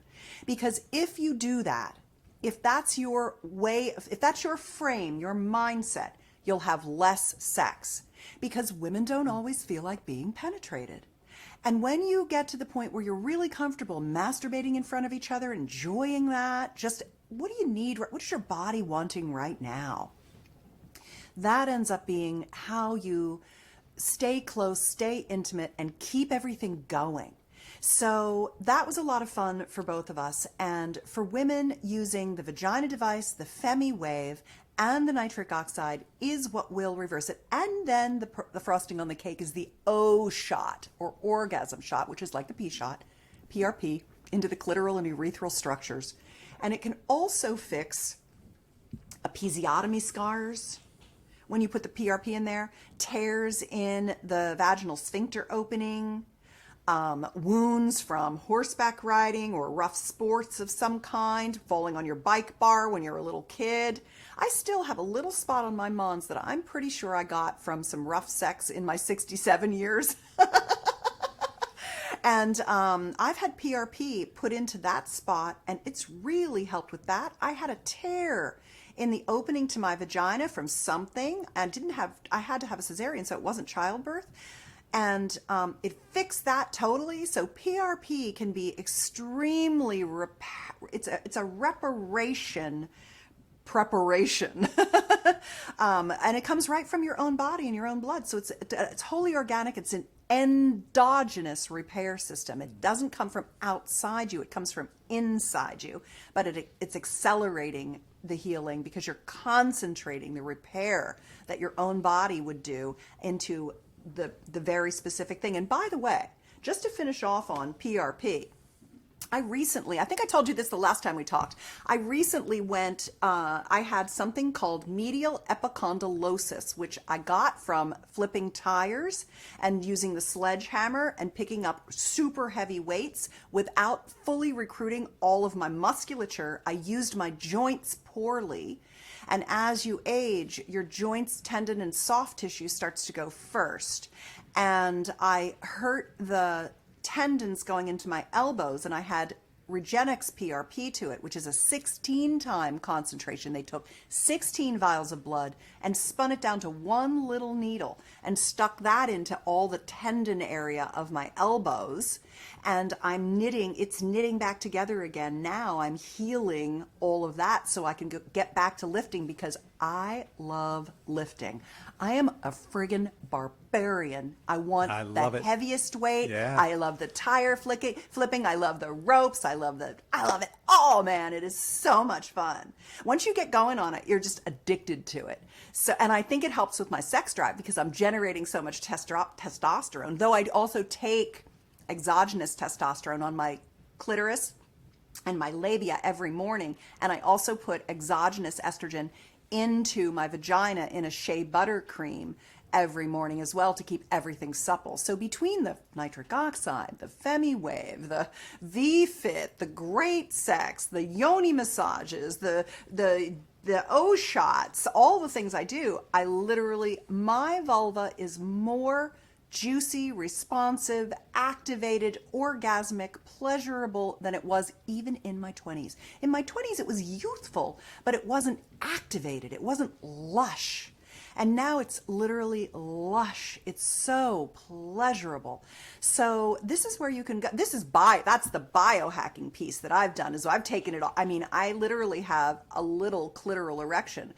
Because if you do that, if that's your way, if that's your frame, your mindset, you'll have less sex. Because women don't always feel like being penetrated. And when you get to the point where you're really comfortable masturbating in front of each other, enjoying that, just what do you need? What is your body wanting right now? That ends up being how you stay close, stay intimate, and keep everything going. So that was a lot of fun for both of us. And for women, using the vagina device, the FemiWave, and the nitric oxide is what will reverse it. And then the frosting on the cake is the O shot, or orgasm shot, which is like the P shot, PRP, into the clitoral and urethral structures. And it can also fix episiotomy scars when you put the PRP in there, tears in the vaginal sphincter opening, wounds from horseback riding or rough sports of some kind, falling on your bike bar when you're a little kid. I still have a little spot on my mons that I'm pretty sure I got from some rough sex in my 67 years. And I've had PRP put into that spot, and it's really helped with that. I had a tear in the opening to my vagina from something, and I had to have a cesarean, so it wasn't childbirth. And it fixed that totally. So PRP can be extremely, it's a reparation preparation. And it comes right from your own body and your own blood. So it's wholly organic. It's an endogenous repair system. It doesn't come from outside you. It comes from inside you. But it's accelerating the healing because you're concentrating the repair that your own body would do into the very specific thing. And by the way, just to finish off on PRP, I think I told you this the last time we talked. I recently I had something called medial epicondylosis, which I got from flipping tires and using the sledgehammer and picking up super heavy weights without fully recruiting all of my musculature. I used my joints poorly. And as you age, your joints, tendon, and soft tissue starts to go first. And I hurt the tendons going into my elbows, and I had Regenix PRP to it, which is a 16-time concentration. They took 16 vials of blood and spun it down to one little needle and stuck that into all the tendon area of my elbows. And it's knitting back together again. Now I'm healing all of that so I can get back to lifting because I love lifting. I am a friggin' barbarian. I want the heaviest weight. Yeah. I love the tire flipping. I love the ropes. I love it all, man. It is so much fun. Once you get going on it, you're just addicted to it. So, and I think it helps with my sex drive because I'm generating so much testosterone, though I also take exogenous testosterone on my clitoris and my labia every morning. And I also put exogenous estrogen into my vagina in a shea butter cream every morning as well to keep everything supple. So between the nitric oxide, the FemiWave, the V-Fit, the great sex, the yoni massages, the O shots, all the things I do, my vulva is more juicy, responsive, activated, orgasmic, pleasurable than it was even in my 20s. In my 20s, it was youthful, but it wasn't activated. It wasn't lush. And now it's literally lush. It's so pleasurable. So this is where you can go. That's the biohacking piece that I've done is I've taken it all. I mean, I literally have a little clitoral erection.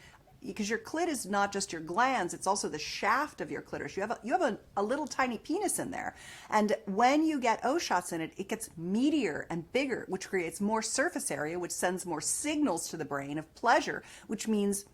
Because your clit is not just your glands, it's also the shaft of your clitoris. You have a little tiny penis in there. And when you get O shots in it, it gets meatier and bigger, which creates more surface area, which sends more signals to the brain of pleasure, which means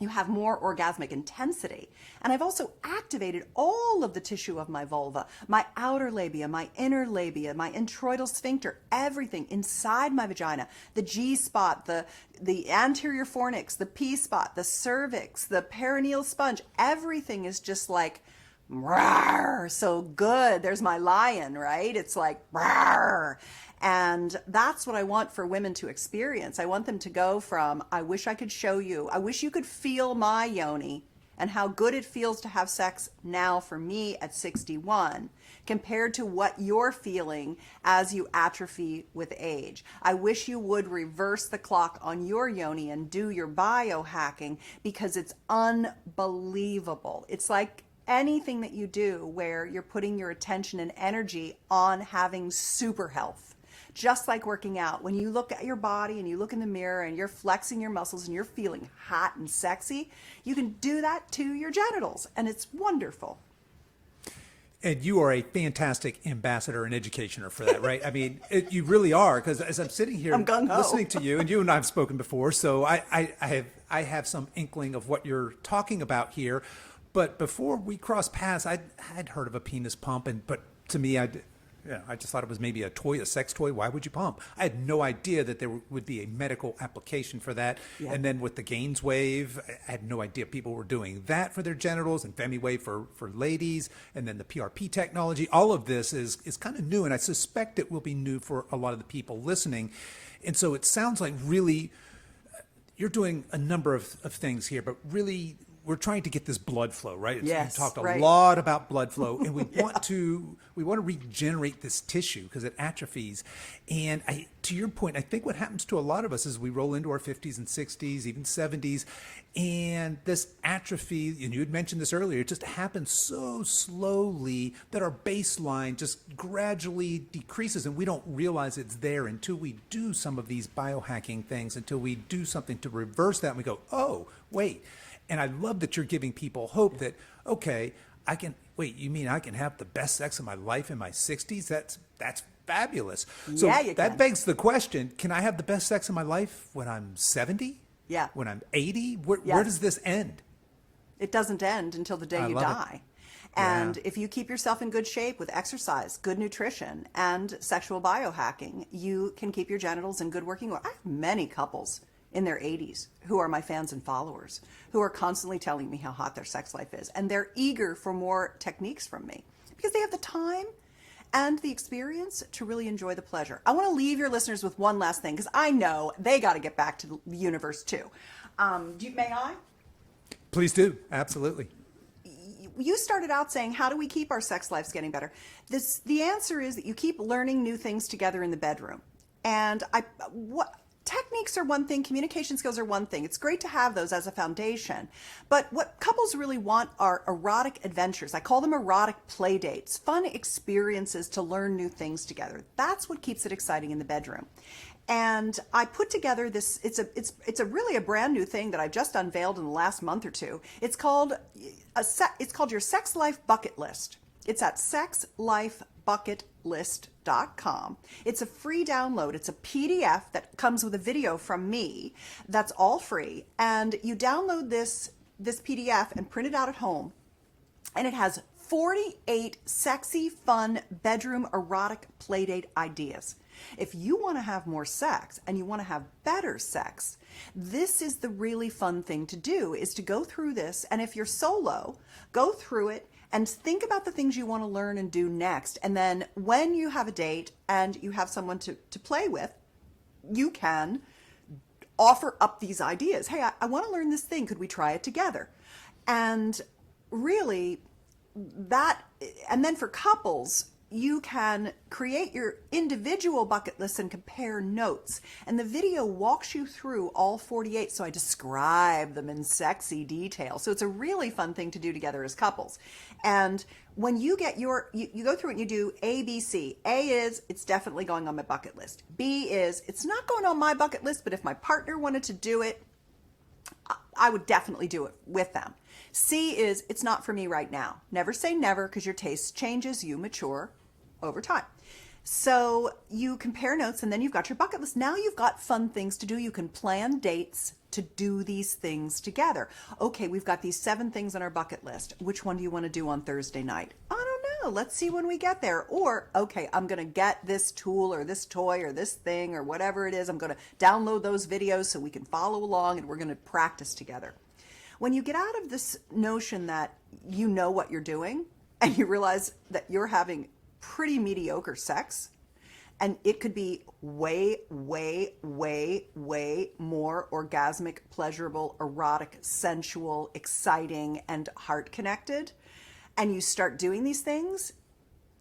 you have more orgasmic intensity. And I've also activated all of the tissue of my vulva, my outer labia, my inner labia, my introital sphincter, everything inside my vagina, the G spot, the anterior fornix, the P spot, the cervix, the perineal sponge, everything is just like, rawr, so good. There's my lion, right? It's like, rawr. And that's what I want for women to experience. I want them to go from, I wish I could show you, I wish you could feel my yoni and how good it feels to have sex now for me at 61 compared to what you're feeling as you atrophy with age. I wish you would reverse the clock on your yoni and do your biohacking because it's unbelievable. It's like anything that you do where you're putting your attention and energy on having super health. Just like working out, when you look at your body and you look in the mirror and you're flexing your muscles and you're feeling hot and sexy, you can do that to your genitals, and it's wonderful. And you are a fantastic ambassador and educationer for that, right? I mean, you really are, because as I'm sitting here I'm gung-ho. listening to you, and you and I have spoken before, so I have some inkling of what you're talking about here. But before we crossed paths, I'd heard of a penis pump, but to me, I just thought it was maybe a toy, a sex toy. Why would you pump? I had no idea that there would be a medical application for that. Yeah. And then with the Gaines wave, I had no idea people were doing that for their genitals, and FemiWave for ladies, and then the PRP technology. All of this is kind of new, and I suspect it will be new for a lot of the people listening. And so it sounds like really you're doing a number of things here, but really we're trying to get this blood flow, right? Yes, We've talked a right. lot about blood flow, and we want to regenerate this tissue because it atrophies. And to your point, I think what happens to a lot of us is we roll into our 50s and 60s, even 70s, and this atrophy, and you had mentioned this earlier, it just happens so slowly that our baseline just gradually decreases, and we don't realize it's there until we do some of these biohacking things, until we do something to reverse that, and we go, oh, wait. And I love that you're giving people hope that, okay, you mean I can have the best sex of my life in my 60s? That's fabulous. So Yeah, you that can. begs the question, can I have the best sex of my life when I'm 70? Yeah. When I'm 80? Where Yes. does this end? It doesn't end until the day I you love it. die. And Yeah. if you keep yourself in good shape with exercise, good nutrition, and sexual biohacking, you can keep your genitals in good working order. I have many couples in their 80s who are my fans and followers, who are constantly telling me how hot their sex life is. And they're eager for more techniques from me because they have the time and the experience to really enjoy the pleasure. I want to leave your listeners with one last thing because I know they got to get back to the universe too. May I? Please do. Absolutely. You started out saying, how do we keep our sex lives getting better? The answer is that you keep learning new things together in the bedroom. And techniques are one thing, communication skills are one thing. It's great to have those as a foundation. But what couples really want are erotic adventures. I call them erotic play dates, fun experiences to learn new things together. That's what keeps it exciting in the bedroom. And I put together this, it's really a brand new thing that I just unveiled in the last month or two. It's called your Sex Life Bucket List. It's at sexlifebucketlist.com. It's a free download. It's a PDF that comes with a video from me. That's all free. And you download this PDF and print it out at home. And it has 48 sexy, fun bedroom erotic playdate ideas. If you want to have more sex and you want to have better sex, this is the really fun thing to do, is to go through this. And if you're solo, go through it and think about the things you want to learn and do next. And then when you have a date and you have someone to play with, you can offer up these ideas. Hey, I want to learn this thing. Could we try it together? And really and then for couples, you can create your individual bucket lists and compare notes. And the video walks you through all 48. So I describe them in sexy detail. So it's a really fun thing to do together as couples. And when you get you go through it and you do A, B, C. A is, it's definitely going on my bucket list. B is, it's not going on my bucket list, but if my partner wanted to do it, I would definitely do it with them. C is, it's not for me right now. Never say never, because your taste changes, you mature over time. So you compare notes and then you've got your bucket list. Now you've got fun things to do. You can plan dates to do these things together. Okay, we've got these 7 things on our bucket list. Which one do you want to do on Thursday night? I don't know. Let's see when we get there. Or, okay, I'm going to get this tool or this toy or this thing or whatever it is. I'm going to download those videos so we can follow along and we're going to practice together. When you get out of this notion that you know what you're doing and you realize that you're having pretty mediocre sex, and it could be way, way, way, way more orgasmic, pleasurable, erotic, sensual, exciting, and heart connected, and you start doing these things,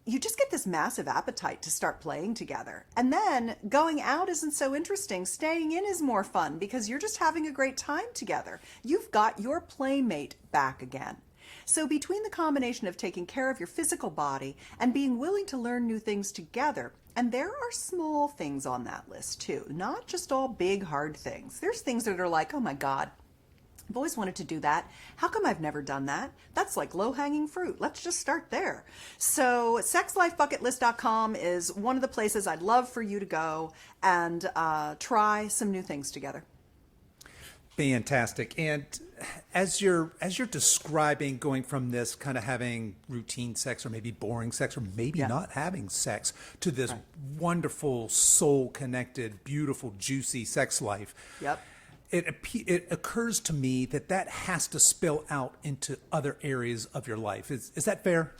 you just get this massive appetite to start playing together. And then going out isn't so interesting. Staying in is more fun because you're just having a great time together. You've got your playmate back again. So between the combination of taking care of your physical body and being willing to learn new things together, and there are small things on that list too, not just all big, hard things. There's things that are like, oh my God, I've always wanted to do that. How come I've never done that? That's like low-hanging fruit. Let's just start there. So sexlifebucketlist.com is one of the places I'd love for you to go and try some new things together. Fantastic. And as you're describing going from this kind of having routine sex or maybe boring sex or maybe not having sex to this wonderful soul connected, beautiful, juicy sex life. Yep. It occurs to me that has to spill out into other areas of your life. Is that fair?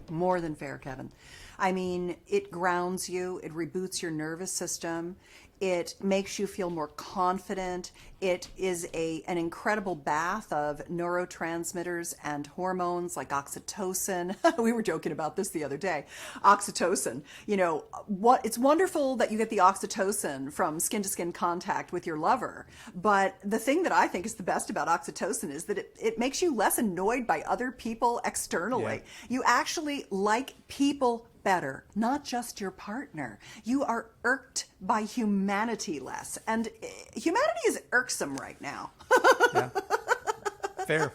More than fair, Kevin. I mean, it grounds you, it reboots your nervous system, it makes you feel more confident. It is an incredible bath of neurotransmitters and hormones like oxytocin. We were joking about this the other day. Oxytocin, it's wonderful that you get the oxytocin from skin to skin contact with your lover. But the thing that I think is the best about oxytocin is that it makes you less annoyed by other people externally. Yeah. You actually like people better, not just your partner. You are irked by humanity less. And humanity is irksome right now. Yeah. Fair.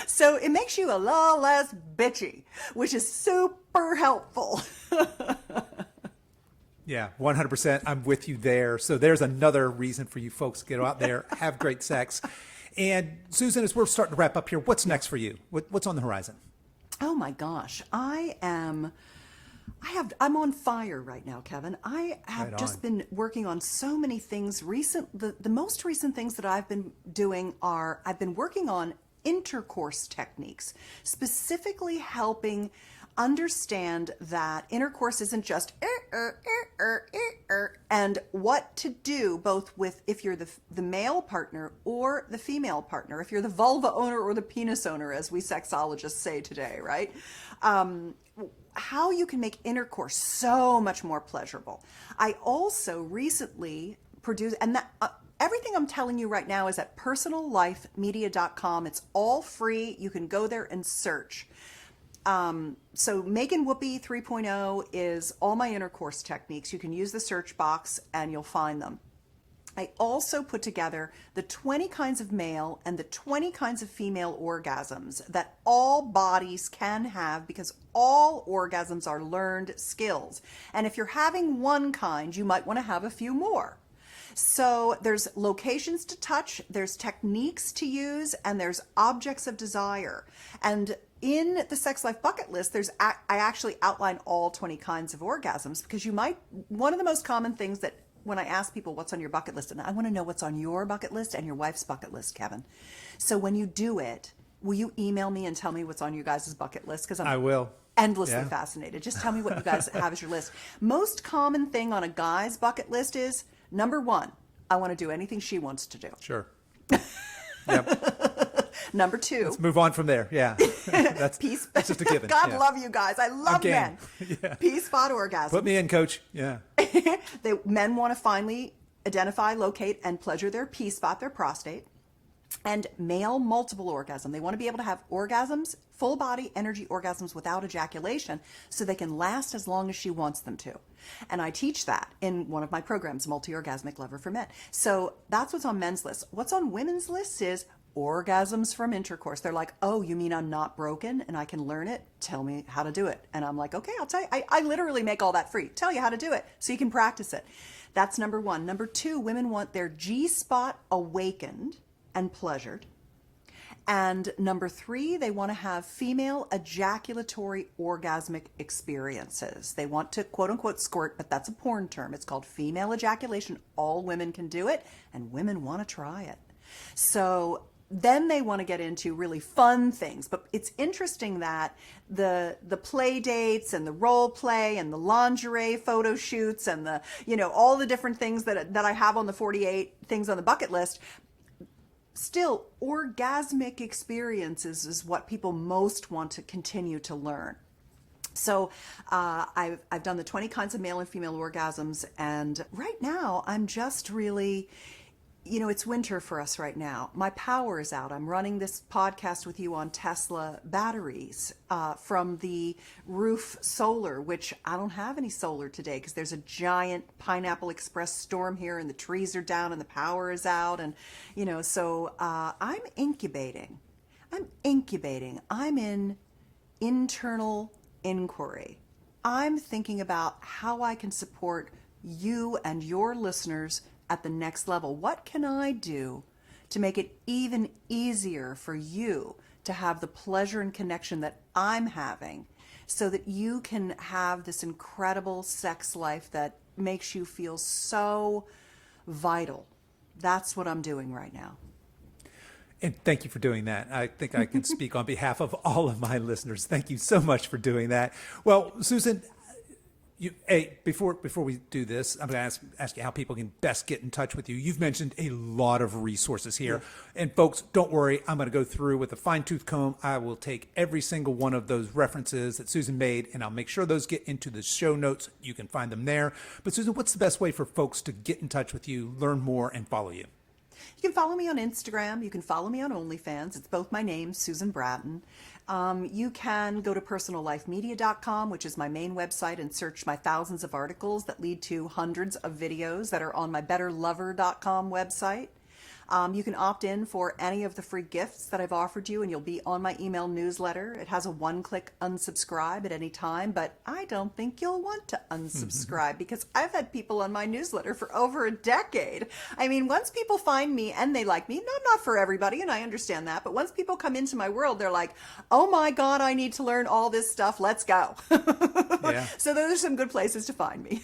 So it makes you a lot less bitchy, which is super helpful. Yeah, 100%. I'm with you there. So there's another reason for you folks to get out there, have great sex. And Susan, as we're starting to wrap up here, what's next for you? What's on the horizon? Oh my gosh. I'm on fire right now, Kevin. I have just been working on so many things. The most recent things that I've been doing are I've been working on intercourse techniques, specifically helping understand that intercourse isn't just and what to do both with if you're the male partner or the female partner, if you're the vulva owner or the penis owner, as we sexologists say today, right? How you can make intercourse so much more pleasurable. I also recently produced, and that everything I'm telling you right now is at personallifemedia.com. It's all free. You can go there and search. So Megan Whoopi 3.0 is all my intercourse techniques. You can use the search box and you'll find them. I also put together the 20 kinds of male and the 20 kinds of female orgasms that all bodies can have, because all orgasms are learned skills. And if you're having one kind, you might want to have a few more. So there's locations to touch, there's techniques to use, and there's objects of desire. And in the Sex Life Bucket List, I actually outline all 20 kinds of orgasms, because one of the most common things that when I ask people what's on your bucket list, and I want to know what's on your bucket list and your wife's bucket list, Kevin. So when you do it, will you email me and tell me what's on you guys' bucket list? Because I will. Endlessly fascinated. Just tell me what you guys have as your list. Most common thing on a guy's bucket list is, number one, I want to do anything she wants to do. Sure. Yep. Number two. Let's move on from there. Yeah. That's just a given. God love you guys. I love men. Yeah. P-spot orgasm. Put me in, coach. Yeah. Men want to finally identify, locate, and pleasure their P-spot, their prostate. And male multiple orgasm. They want to be able to have orgasms, full body energy orgasms without ejaculation, so they can last as long as she wants them to. And I teach that in one of my programs, Multi-Orgasmic Lover for Men. So that's what's on men's list. What's on women's list is orgasms from intercourse. They're like, oh, you mean I'm not broken and I can learn it? Tell me how to do it. And I'm like, okay, I'll tell you. I literally make all that free. Tell you how to do it so you can practice it. That's number one. Number two, women want their G-spot awakened and pleasured. And number three, they want to have female ejaculatory orgasmic experiences. They want to quote unquote squirt, but that's a porn term. It's called female ejaculation. All women can do it, and women want to try it. So then they want to get into really fun things. But it's interesting that the play dates and the role play and the lingerie photo shoots and the, all the different things that I have on the 48 things on the bucket list, still, orgasmic experiences is what people most want to continue to learn. So I've done the 20 kinds of male and female orgasms, and right now I'm just really It's winter for us right now. My power is out. I'm running this podcast with you on Tesla batteries from the roof solar, which I don't have any solar today because there's a giant Pineapple Express storm here and the trees are down and the power is out. And, so I'm incubating. I'm in internal inquiry. I'm thinking about how I can support you and your listeners at the next level. What can I do to make it even easier for you to have the pleasure and connection that I'm having so that you can have this incredible sex life that makes you feel so vital? That's what I'm doing right now. And thank you for doing that. I think I can speak on behalf of all of my listeners. Thank you so much for doing that. Well, Susan, before we do this, I'm going to ask you how people can best get in touch with you. You've mentioned a lot of resources here. Yeah. And folks, don't worry. I'm going to go through with a fine-tooth comb. I will take every single one of those references that Susan made, and I'll make sure those get into the show notes. You can find them there. But Susan, what's the best way for folks to get in touch with you, learn more, and follow you? You can follow me on Instagram. You can follow me on OnlyFans. It's both my name, Susan Bratton. You can go to personallifemedia.com, which is my main website, and search my thousands of articles that lead to hundreds of videos that are on my betterlover.com website. You can opt in for any of the free gifts that I've offered you, and you'll be on my email newsletter. It has a one-click unsubscribe at any time, but I don't think you'll want to unsubscribe because I've had people on my newsletter for over a decade. I mean, once people find me and they like me, not for everybody, and I understand that, but once people come into my world, they're like, oh my God, I need to learn all this stuff. Let's go. Yeah. So those are some good places to find me.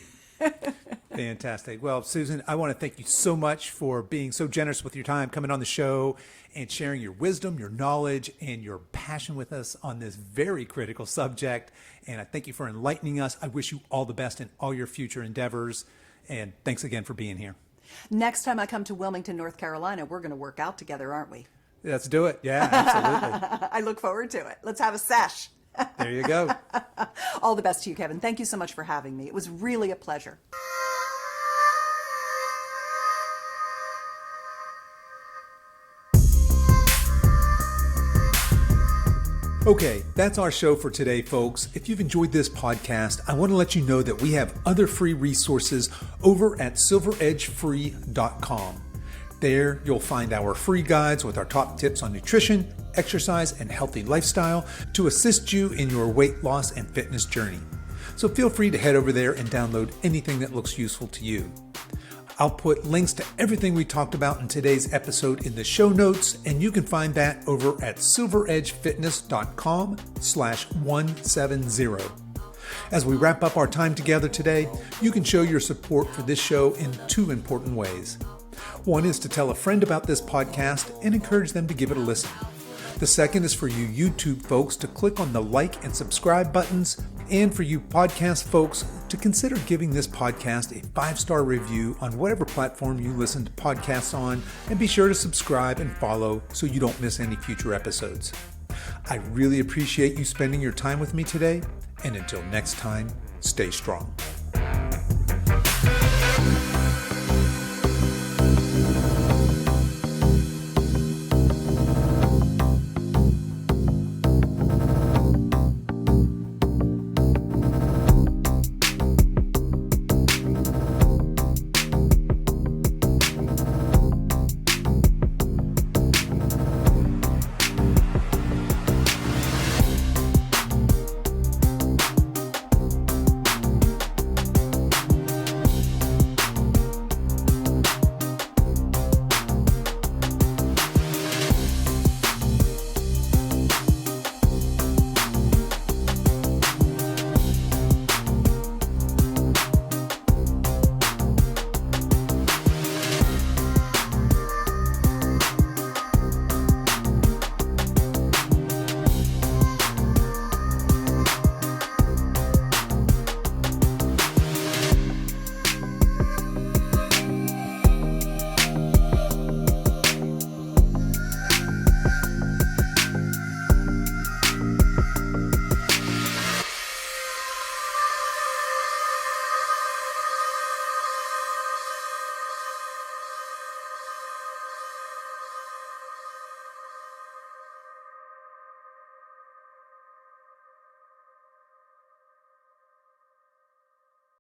Fantastic. Well, Susan, I want to thank you so much for being so generous with your time, coming on the show and sharing your wisdom, your knowledge, and your passion with us on this very critical subject. And I thank you for enlightening us. I wish you all the best in all your future endeavors. And thanks again for being here. Next time I come to Wilmington, North Carolina, we're going to work out together, aren't we? Let's do it. Yeah, absolutely. I look forward to it. Let's have a sesh. There you go. All the best to you, Kevin. Thank you so much for having me. It was really a pleasure. Okay, that's our show for today, folks. If you've enjoyed this podcast, I want to let you know that we have other free resources over at silveredgefree.com. There, you'll find our free guides with our top tips on nutrition, exercise, and healthy lifestyle to assist you in your weight loss and fitness journey. So feel free to head over there and download anything that looks useful to you. I'll put links to everything we talked about in today's episode in the show notes, and you can find that over at silveredgefitness.com/170. As we wrap up our time together today, you can show your support for this show in two important ways. One is to tell a friend about this podcast and encourage them to give it a listen. The second is for you YouTube folks to click on the like and subscribe buttons, and for you podcast folks to consider giving this podcast a 5-star review on whatever platform you listen to podcasts on, and be sure to subscribe and follow so you don't miss any future episodes. I really appreciate you spending your time with me today, and until next time, stay strong.